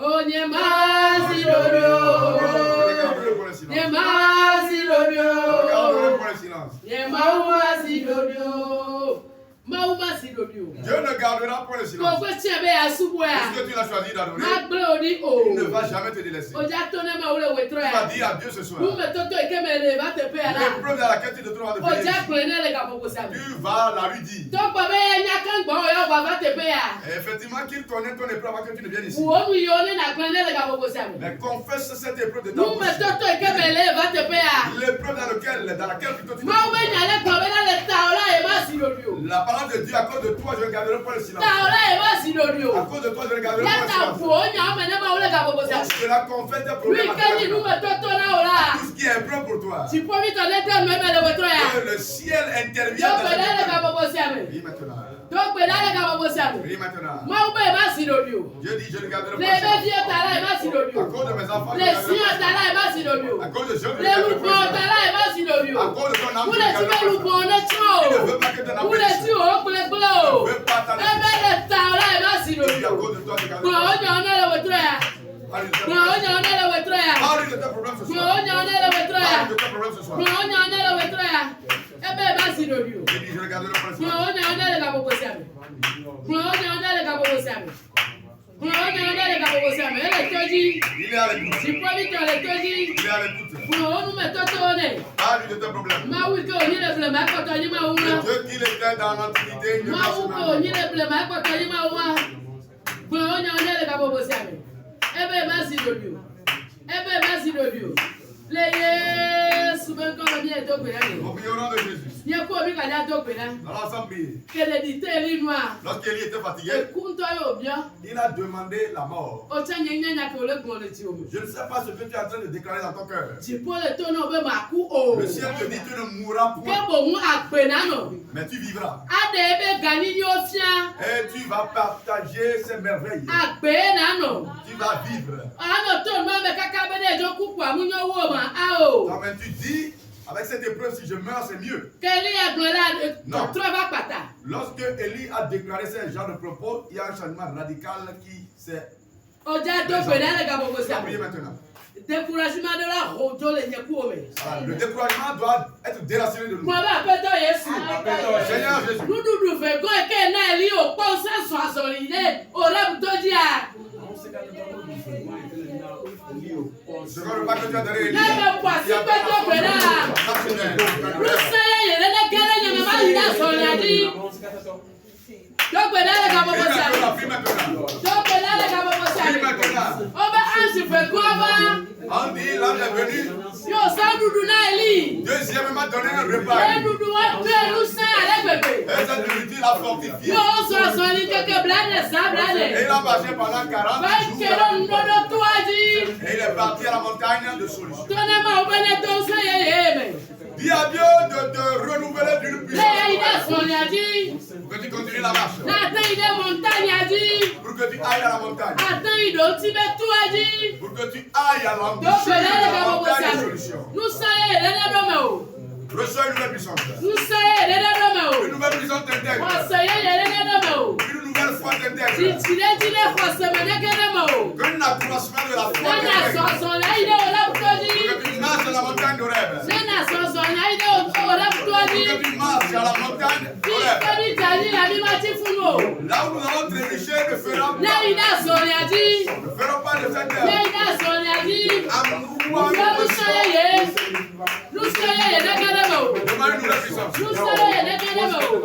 Oh, Yema Zilodio. Yema Zilodio. Garderai point le silence. Yema Zilodio. Dieu ne gardera point le silence. Puisque tu l'as choisi d'adorer, il ne va jamais te délaisser. Tu vas dire à Dieu ce soir. L'épreuve dans laquelle tu te trouves en train de faire, tu vas la lui dire. Et effectivement, qu'il connaît ton épreuve avant que tu ne viennes ici. Mais confesse cette épreuve de ta bouche. L'épreuve dans laquelle plutôt tu te trouves. La parole de Dieu, à cause de toi, je ne garderai pas le silence. À cause de toi, je ne garderai pas le silence. Cela confesse tes problèmes. Tout ce qui est épreuve pour toi. Que le ciel intervienne dans cette vie maintenant. Prie maintenant. Dieu dit, je ne garderai pas le silence. À cause de mes enfants. Les signes d'Allah et bas sur le bio. À cause de ce Les loupons d'Allah et bas sur le bio. à cause de ton âme. Vous les tuez loupons, on est trop. Il ne veut pas que ton âme. Vous les tuez au blé bleu. Il ne veut pas ta Eh bien, les taolas et bas sur le à bio. cause de toi, tu Pour on y en a le retrait. Parle Pour on y en a le retrait. de tes problèmes ce Pour soir. on y en a le retrait. Parle de tes problèmes ce soir. Pour on y en a le retrait. Eh bien, bas sur le bio. J'ai dit, je regarde le Pour principe. on y en a le gabo possible. Pour on y en a le gabo possible. Pour on y en a le gabo possible. Elle est tordue. Il est à l'écoute. Si pas vite, elle est tordue. Il est à l'écoute. Pour on nous met tout au nez. Parle de tes problèmes. Ma oui, que on y est le ma quand on y ma ouma. Dieu qu'il était dans l'antiquité, il ne Ma passe oui, que on y est le ma quand on y ma ouma. Pour on y en a le gabo possible. Eh bien, merci de Dieu. Eh bien, merci de Dieu. Les souvent comme bien donc là. Au nom de Jésus. Il y a quoi bien là donc là. Dans l'assemblée, Que l'édité est noir. lorsqu'Élie était fatigué, Écoute toi bien. il a demandé la mort. O tient n'y a que le bon le tio. Je ne sais pas ce que tu es en train de déclarer dans ton cœur. Tu peux le tourner au ma cou o. Le ciel te dit tu ne mourras Que point, bon mu akpenano. mais tu vivras. Adebe gani ni ofia. Et tu vas partager ces merveilles. Akpenano. Tu vas vivre. Ano to no me kaka bene jo ku kwa mu nyo wo ma a o. Non, mais tu dis, avec cette épreuve, si je meurs, c'est mieux. Keli agnola Non. trova pata. Lorsque Élie a déclaré ce genre de propos, il y a un changement radical qui s'est Oja do bena le gabo ko sa. prié maintenant. Découragement de la rojo le nyeku o me. Voilà, le découragement doit être déraciné de nous. Mo ba peto Yesu. Seigneur Jésus, Nududu fe go ke na eli o po sa so asori le o la to dia. je ne veux pas que tu as donné Élie. Nebe kwa si peto bena. Rusaya yele ne kele nyama ma ida so nyadi. Do bena le gabo ko sa. Prie maintenant. Do bena le gabo ko sa. Prie maintenant. Oba ansi fe go ba. On dit, l'âme est venue. Yo sa dudu na eli. Deuxièmement, donner un E repas. dudu wa pe rusa ale bebe. Et cette nourriture l'a fortifié. Yo so so ni keke blane sa Et blane. il a marché pendant 40 Ba jours. kero ndodo tuaji. Et il est parti à la montagne de solution. Tona ma obene to se ye me. Dis à Dieu de te renouveler d'une Le puissance ide sonyadi. pour que tu continues la marche. Na te ide montagnadi. Pour que tu ailles à la montagne. Ate ido tibe tuaji. Pour que tu ailles à Do l'embouchure de bele la ga bobo montagne de sa. solution. Nu saye le na do me o. Reçois une nouvelle puissance. Nu saye le na do me Une o. nouvelle puissance Wa t'intègre. saye le na do me o. Une nouvelle foi t'intègre. Tile kwa se me ne kene me o. Un accroissement de la foi Na so t'intègre. so la ide o la Pour tuaji. que tu marches dans la montagne de rêve. Na so so la ide o la Pour tuaji. que tu marches à la montagne de Bi rêve. kemi tani la mi mati funo. Là où nous allons trébucher, ne ferons Le pas. ide sonyadi. Ne ferons pas de cette Le terre. ide sonyadi. Amour, Nu saye ye. Nu saye ye ne kene me o. demande une nouvelle puissance. Nu saye ye ne kene me o.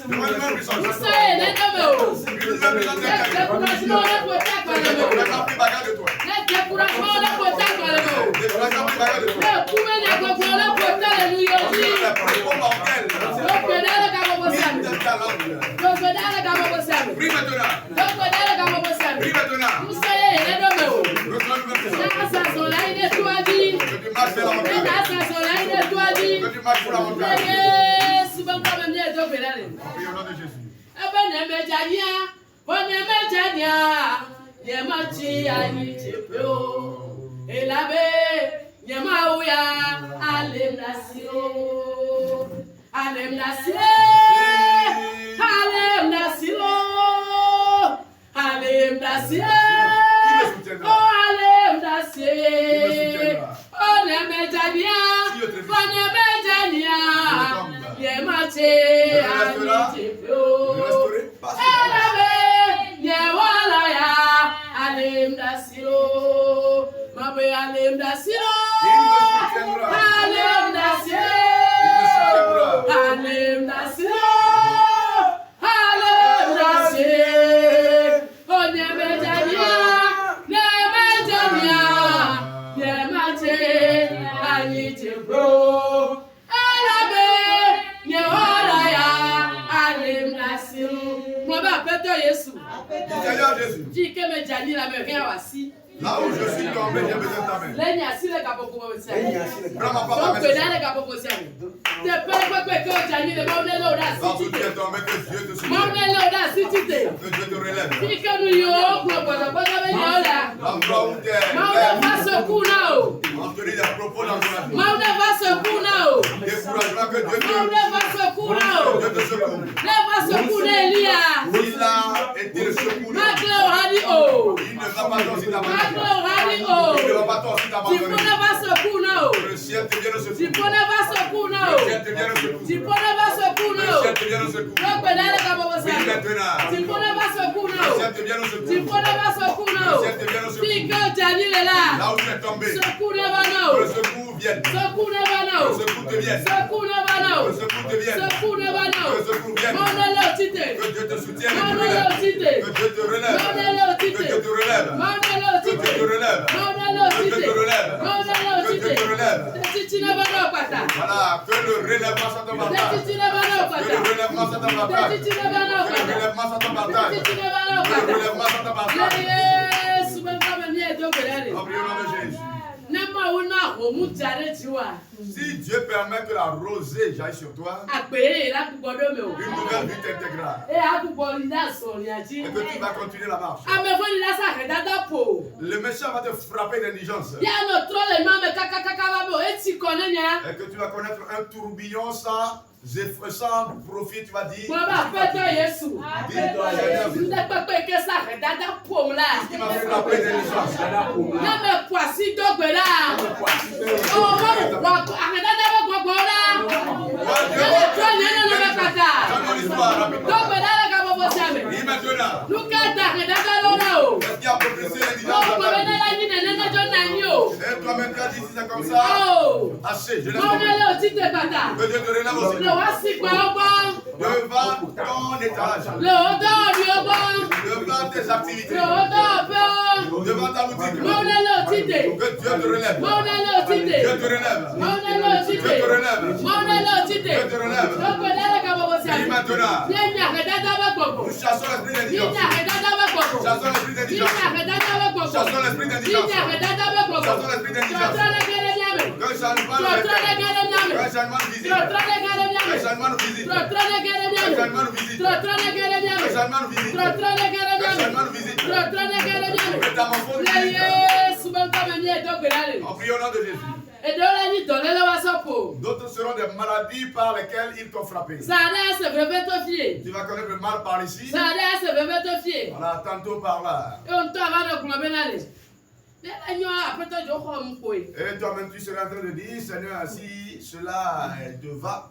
Demande une nouvelle puissance. Nu saye ye ne kene me o. Une nouvelle puissance Le t'intègre. découragement le pote kwa le me o. On a pris bagarre de toi. Le découragement le pote kwa le me o. Découragement pris bagarre de toi. Le kume ne gogo le pote le nu yoji. Réponds mortel. Do bena le ga bobo sami. Viens de ta langue. Do bena le ga bobo sami. Prie maintenant. Do bena le ga bobo sami. Prie maintenant. Nu saye ye ne do me o. Reçois une nouvelle puissance. Na sa so la ide tuaji. Que tu marches vers la montagne. Na sa so la ide tuaji. Que tu marches pour la montagne. Yesu bon kwa me do bena le. Prie au nom de Jésus. Ebe na-emejania, onye emejania, nyemachi anyị chepe o. Elabe, nyemau ya, alem nasi o. Alem nasi e, alem nasi o. Alem nasi e, o alem nasi e. Onye emejania, onye emejania, nyemachi anyị chepe o. Ne resterai pas sur Elabe, nyewala ya, alem dasiro, mabe alem dasiro, alem dasiro, alem dasiro, alem dasiro, onye mejania, nyemache, anyị chebro. Elabe, nyewala ya, alem dasiro. Mo ba peto Yesu. Seigneur Jésus. Dis que me jani la me rien assis. Là où je suis tombé, j'ai besoin de ta main. Lenya si le kapoko mo sia. Prends ma part Donc ma que main. dans le kapoko sia. Partout où tu es tombé, que Dieu te soutienne. Que Dieu te relève. L'endroit où tu es, on te dit des propos d'encouragement. Découragement, que Dieu te secoue. Il a été le secours. Il ne va pas torcer ta main. Il ne va pas torcer ta main. Le ciel te vient de secours. Le ciel te vient de secours. Le ciel te vient de secours. Oui, maintenant. Le ciel te vient de secours. Le ciel te vient de secours. Là où tu es tombé. Le secours vient. Le secours te vient. Le secours te vient. Le secours vient. Que Dieu te soutienne. Que Dieu te relève. Que Dieu te relève. Que Dieu te relève. Que Dieu te relève. Que Dieu te relève. Voilà, que le relèvement soit ton partage. Que le relèvement soit ton partage. Que le relèvement soit ton partage. Que le relèvement soit ton partage. En priant au nom de Jésus. Si Dieu permet que la rosée jaille sur toi, une nouvelle vie t'intégrera. Et que tu vas continuer la marche. Le méchant va te frapper d'indigence. Et que tu vas connaître un tourbillon sans profit, tu vas dire. Qui m'a fait frapper d'indigence. Et toi-même, quand tu dis ça comme ça, assez, je laisse tomber. Que Dieu te relève aussi. Devant ton étage, devant tes activités, devant ta boutique, que Dieu te relève. Dieu te relève. Dieu te relève. Dieu te relève. Et maintenant, nous chassons l'esprit d'indigence. Chassons l'esprit d'indigence. Chassons l'esprit d'indigence. Chassons l'esprit d'indigence. Que le changement nous visite. Que le changement nous visite. Que le changement nous visite. Que le changement nous visite. Que le changement nous visite. Que le changement nous visite. Métamorphose visite. En priant au nom de Jésus. D'autres seront des maladies par lesquelles ils t'ont frappé. Tu vas connaître le mal par ici. Voilà, tantôt par là. Et toi-même tu seras en train de dire, Seigneur, si cela te va.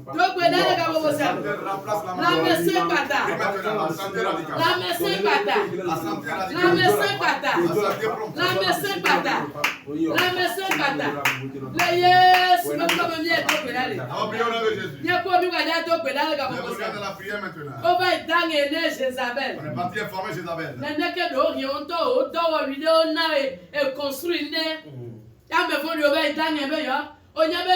Donc, remplace la médecine kata. La santé radicale. La médecine kata. La santé radicale. La médecine kata. La médecine kata. La médecine kata. Le yes, même comme bien to pedale. On prie au nom de Jésus. Bien comme bien to pedale ka On regarde la prière maintenant. On va dange ne Jézabel. On est parti informer Jézabel. Nene do rien to o do video na e construire ne. Ya me fo do ba dange be yo. Onya be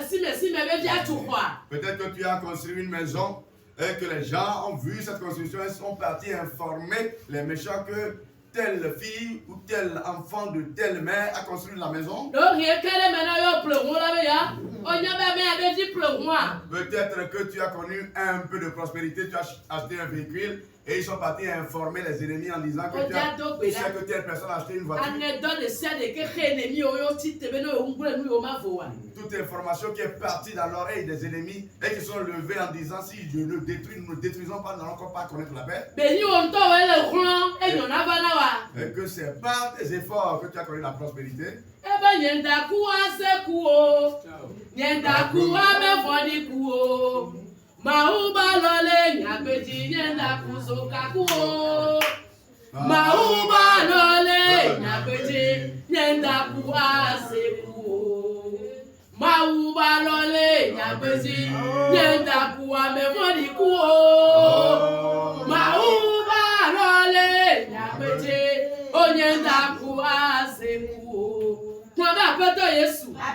si me be dia tu quoi. Peut-être que tu as construit une maison et que les gens ont vu cette construction et sont partis informer les méchants que telle fille ou tel enfant de telle mère a construit la maison. Peut-être que tu as connu un peu de prospérité, tu as acheté un véhicule et ils sont partis informer les ennemis en disant que tu sais que telle personne a acheté une voiture. Toute information qui est partie dans l'oreille des ennemis et qui sont levés en disant si je le détruis, nous ne détruisons pas, nous n'allons pas connaître la paix. Et que c'est par tes efforts que tu as connu la prospérité.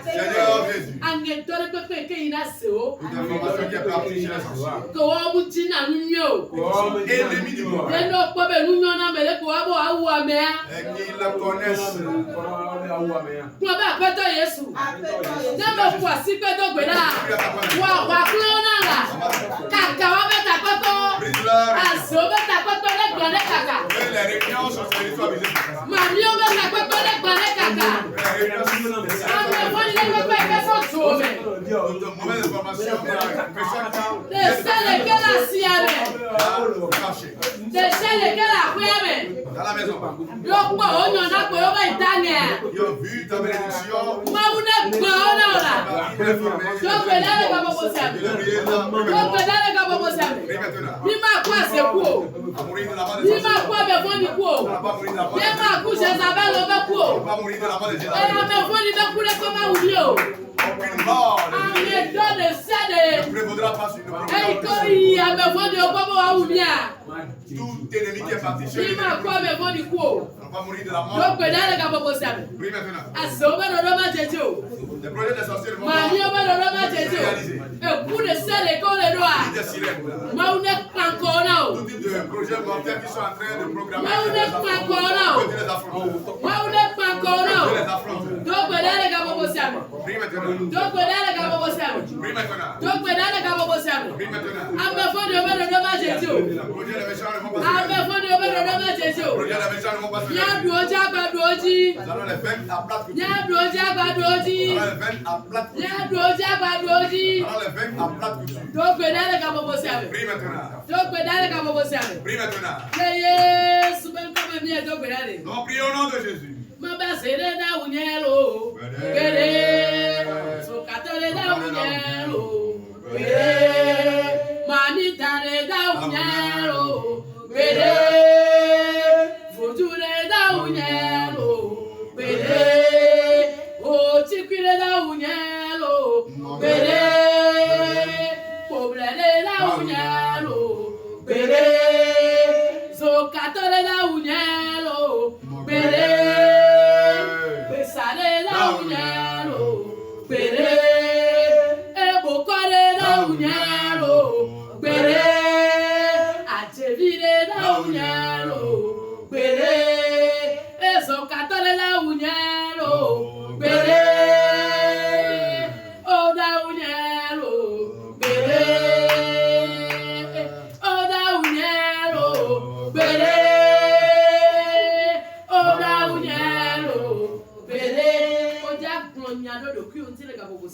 Seigneur Jésus. L'information qui est partie chez les sorciers. Ennemis du roi. Et qu'ils le connaissent. Les réunions sont dans la maison. Ils ont vu ta bénédiction. Tout ennemi qui est parti chez lui, on va mourir de la mort. Oui, maintenant. Les projets des sorciers ne vont pas se réaliser. Tout type de projets mortels qui sont en train de programmer. Que tu les affrontes. Oui, maintenant. Oui, maintenant. Oui, maintenant. Le projet des méchants ne vont pas se réaliser. Le projet des méchants ne vont pas se réaliser. Nous allons les vaincre à plate couture. Nous allons les vaincre à plate couture. Nous allons les vaincre à plate couture. Prie maintenant. Prie maintenant. Nous prions au nom de Jésus.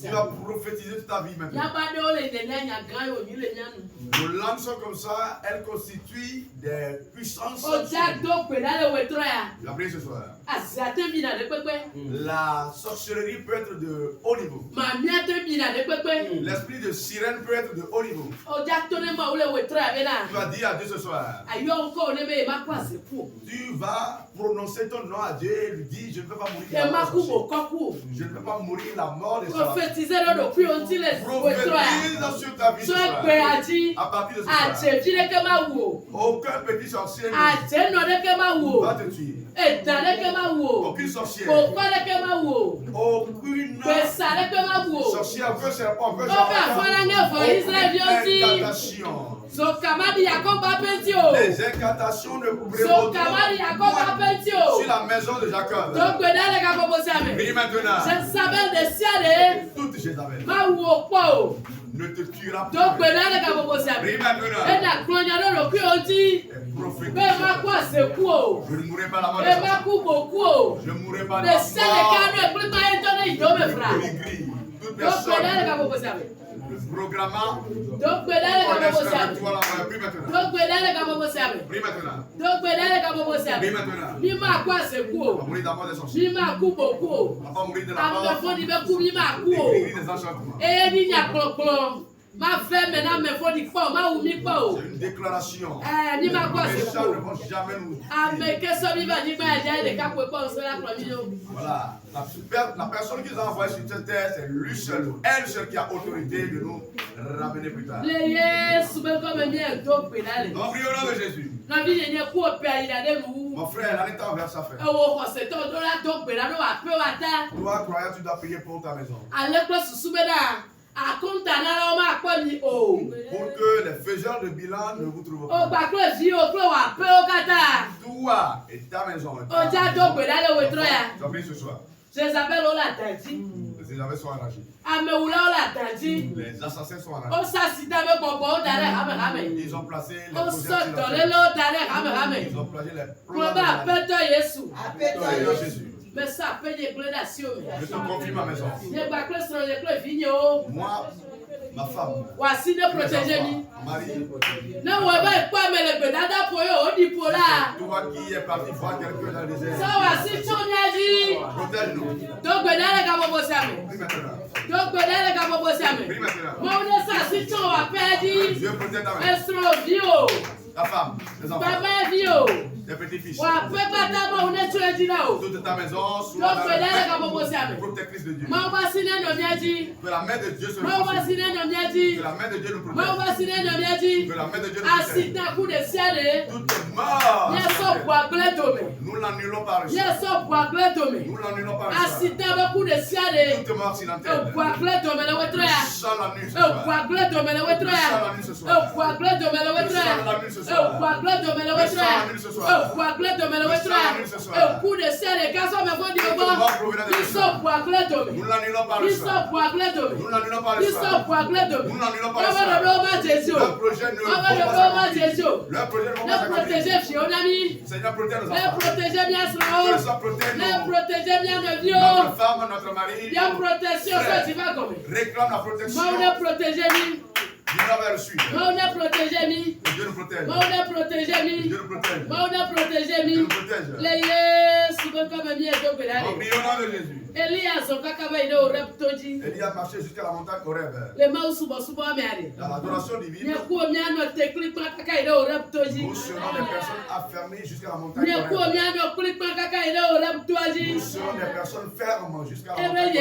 Tu vas prophétiser toute ta vie maintenant. Nos langues sont comme ça, elles constituent des puissances. La prière ce soir. La sorcellerie peut être de haut niveau. L'esprit de sirène peut être de haut niveau. Tu vas dire à Dieu ce soir. Tu vas prononcer ton nom à Dieu et lui dire: je ne peux pas mourir. Je ne peux pas mourir la mort des sorciers. Prophétise sur ta vie ce soir. À partir de ce soir. Aucun petit sorcier va te tuer. Aucune sorcière. Aucune sorcière peut serpent. Aucune incantation. Les incantations ne prévaudront sur la maison de Jacob. Prie maintenant. Toute Jézabel ne te tuera pas. Prie maintenant. Je ne mourrai pas la mort. Je ne mourrai pas la mort. Toute personne programmant. Ma femme maintenant me faut dire quoi, ma oumi quoi. C'est une déclaration. Ni ma quoi c'est quoi. Ne vont jamais nous. Mais qu'est-ce que ça va dire mais il y a des cas pour pas on sera promis. Voilà, la personne qui nous a envoyé sur cette terre, c'est lui seul, elle seule qui a autorité de nous ramener plus tard. Les Yesu ben comme bien donc pénal. Donc prions au nom de Jésus. La vie n'est pas payée là de nous. Mon frère, la l'état envers sa femme. Oh, c'est ton don là donc pénal on a peu attendre. Toi croyant tu dois prier pour ta maison. Allez quoi sous là. Pour que les faiseurs de bilan ne vous trouvent pas. Toi et ta maison. Tu as pris ce soir. Les Jézabel sont arrachés. Les assassins sont arrachés. Ils ont placé les projectiles. Ils ont placé les plans de Jésus. Mais ça peut y être nation. Je te confie ma maison. Moi, ma femme. Voici de protéger lui. Marie. Non, on va pas me le pédada pour eux, on dit pour là. Toi qui es parti voir quelqu'un dans le désert. Ça voici ton dit. Protège-nous. Donc, ben là, les gars, vous bossez avec. Donc, ben là, les gars, vous bossez avec. Moi, on est ça, si tu vas perdre. Dieu protège ta maison. Elles seront vieux. Ta femme, tes enfants. Ta mère vieux. Tes petits-fils. On peut pas d'abord, on est sur le dîner. Toute ta maison soit donc, ben là, les gars, vous bossez avec. Protectrice de Dieu. Moi, on va signer nos bien dit. Que la main de Dieu se moi, on va signer nos bien dit. Que la main de Dieu nous protège. moi, on va signer nos bien dit. Que la main de Dieu nous protège. Assistant coup de ciel. Toute mort. Yes, so pour glé tomber. Nous l'annulons par le sang. Yes, so pour glé tomber. Nous l'annulons par le sang. Assistant coup de ciel. Toute mort accidentelle. Pour glé tomber le wetra. Sans la nuit ce soir. Pour glé tomber le wetra. Sans la nuit ce soir. Pour glé tomber le wetra. Sans la nuit ce soir. Pour glé tomber le wetra. Pour glé tomber le wetra. Coup de ciel et quand on me voit dire bon. Ils sont pour glé tomber. Nous l'annulons par le sang. Ils sont pour glé tomber. Nous l'annulons par le sang. Ils sont pour glé tomber. Nous l'annulons par le sang. Le projet ne va pas Jésus. Le projet ne va pas protéger Fiona-mi. Seigneur, protège nos enfants. Le protéger bien son. Le protéger bien nos vieux. Notre femme, notre mari. Bien protection, ça tu vas comme. Réclame la protection. Moi, on est protégé, mi. Dieu va le suivre. Moi, on est protégé, mi. Dieu nous protège. Moi, on est protégé, mi. Dieu nous protège. Moi, on est protégé, mi. Dieu nous protège. Les Yesu, comme bien, donc là. En priant au nom de Jésus. Elias, on va cavaler au reptoji. Elias a marché jusqu'à la montagne Horeb. Les mains souvent mais allez. Dans l'adoration divine. Nous serons des personnes affermies jusqu'à la montagne Horeb. Nous serons des personnes fermes jusqu'à la montagne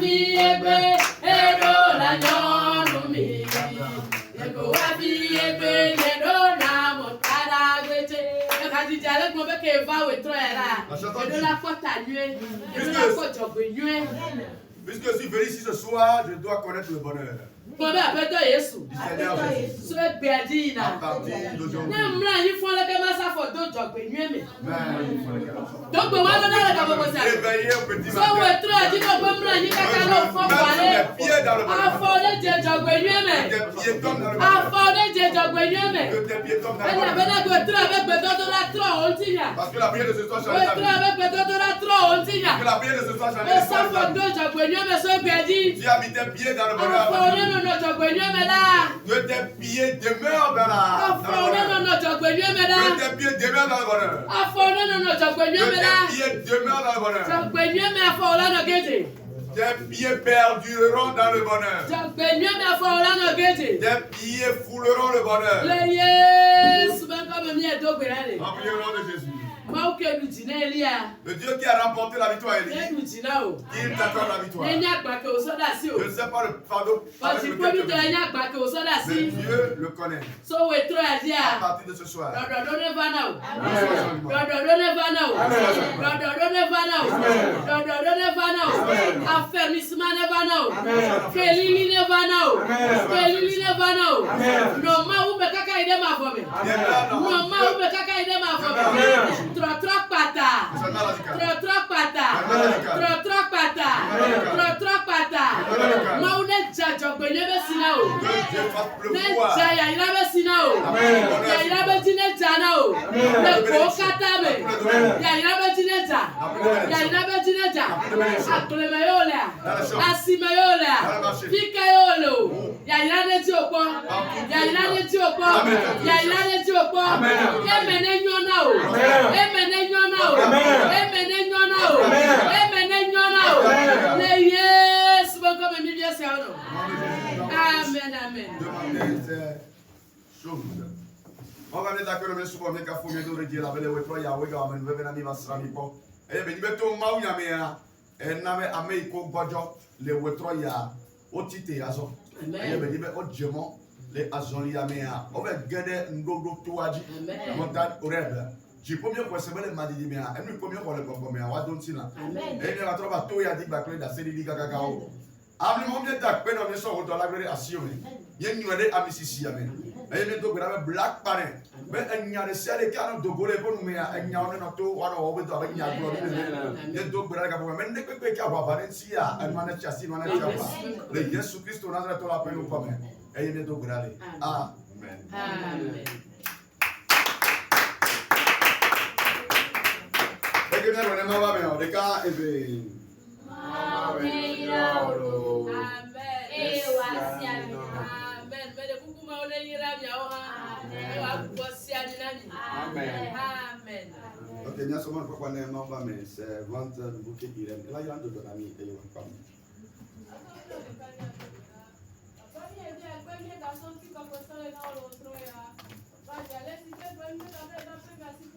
vie ebe edo la nyonumi. Ego wa vie ebe edo na motada gwete. Quand tu dis avec mon bec et va ou trop là. Edo la faute à lui. Edo la faute au bonheur. Puisque je suis venu ici ce soir, je dois connaître le bonheur. Bon ben appelle toi Yesu. Sois béni na. À partir d'aujourd'hui. N'importe il faut le que ma sa faute au job bonheur mais. Donc moi on a la comme ça. Réveillez au petit matin. So we trop dit que bon moi ni kaka lo fo parler. A fo le je job bonheur mais. A fo le je job bonheur mais. Elle a bien que trop avec beto de la trop on tient. Parce que la prière de ce soir change. Trop avec beto de la trop on tient. Parce que la prière de ce soir change. Et ça faute de job bonheur mais sois béni. Tu as mis tes pieds dans le bonheur. Que tes pieds demeurent dans la. Que tes pieds demeurent dans le bonheur. Que tes pieds demeurent dans le bonheur. Tes pieds perdureront dans le bonheur. Tes pieds fouleront le bonheur. En priant au nom de Jésus. Le Dieu qui a remporté la victoire, il t'accorde la victoire. Je ne sais pas le fardeau avec lequel tu es. Mais Dieu le connaît. À partir de ce soir. Affermissement never know. Kelili never know. Kelili never know. No ma ube kaka ide ma fome. No ma ube kaka ide ma fome. Trop pata. Trop pata. Ma une jajo gbenye be sina o. Ne jaya ira be sina o. Ya ira be tine jana o. Ne ko kata me. Ya ira be tine ja. Ya ira be tine ja. Akleme yola. Asime yola. Fika yolo. Ya ira ne ti opo. Ya ira ne ti opo. Ya ira ne ti opo. Emene nyona o. Emene nyona o. Emene nyona o. Emene nyona o. Le yes bon comme mi bien c'est ono. Amen amen. Demandez ces choses. On va mettre d'accord le souvent avec afo medo regie la belle wetro ya wega amen bebe na mi masrami po. E be ni beto mau ya me ya. E na me ame ko gbojo le wetro ya otite azo. E be ni be odjemo le azon ya me ya. O be gede ndogo toaji. Montagne oreb. J'ai pas mieux pour recevoir les madidi mais elle nous combien pour le bon mais wa don sina. Et ne va trouver to ya di bakle da seli di kakao. Amli mo bien tak pe no me so do la glere asione. Yen nyuade amisisi ya men. Et ne do grave black parent. Mais enya de sele kano do gole ko me ya enya on no to wa no obo do aba nya glo ni. Ne do grave ka bo men ne pe ka wa parenti ya en mana chasi mana chapa. Le Yesu Christo Nazareth la pe no comme. Et ne do grave. Amen. Amen. Que me lo va bien, de acá Amen. Ok, nous sommes pour qu'on ait un mais c'est vente le bouquet qui est là il y a un de amis et on parle.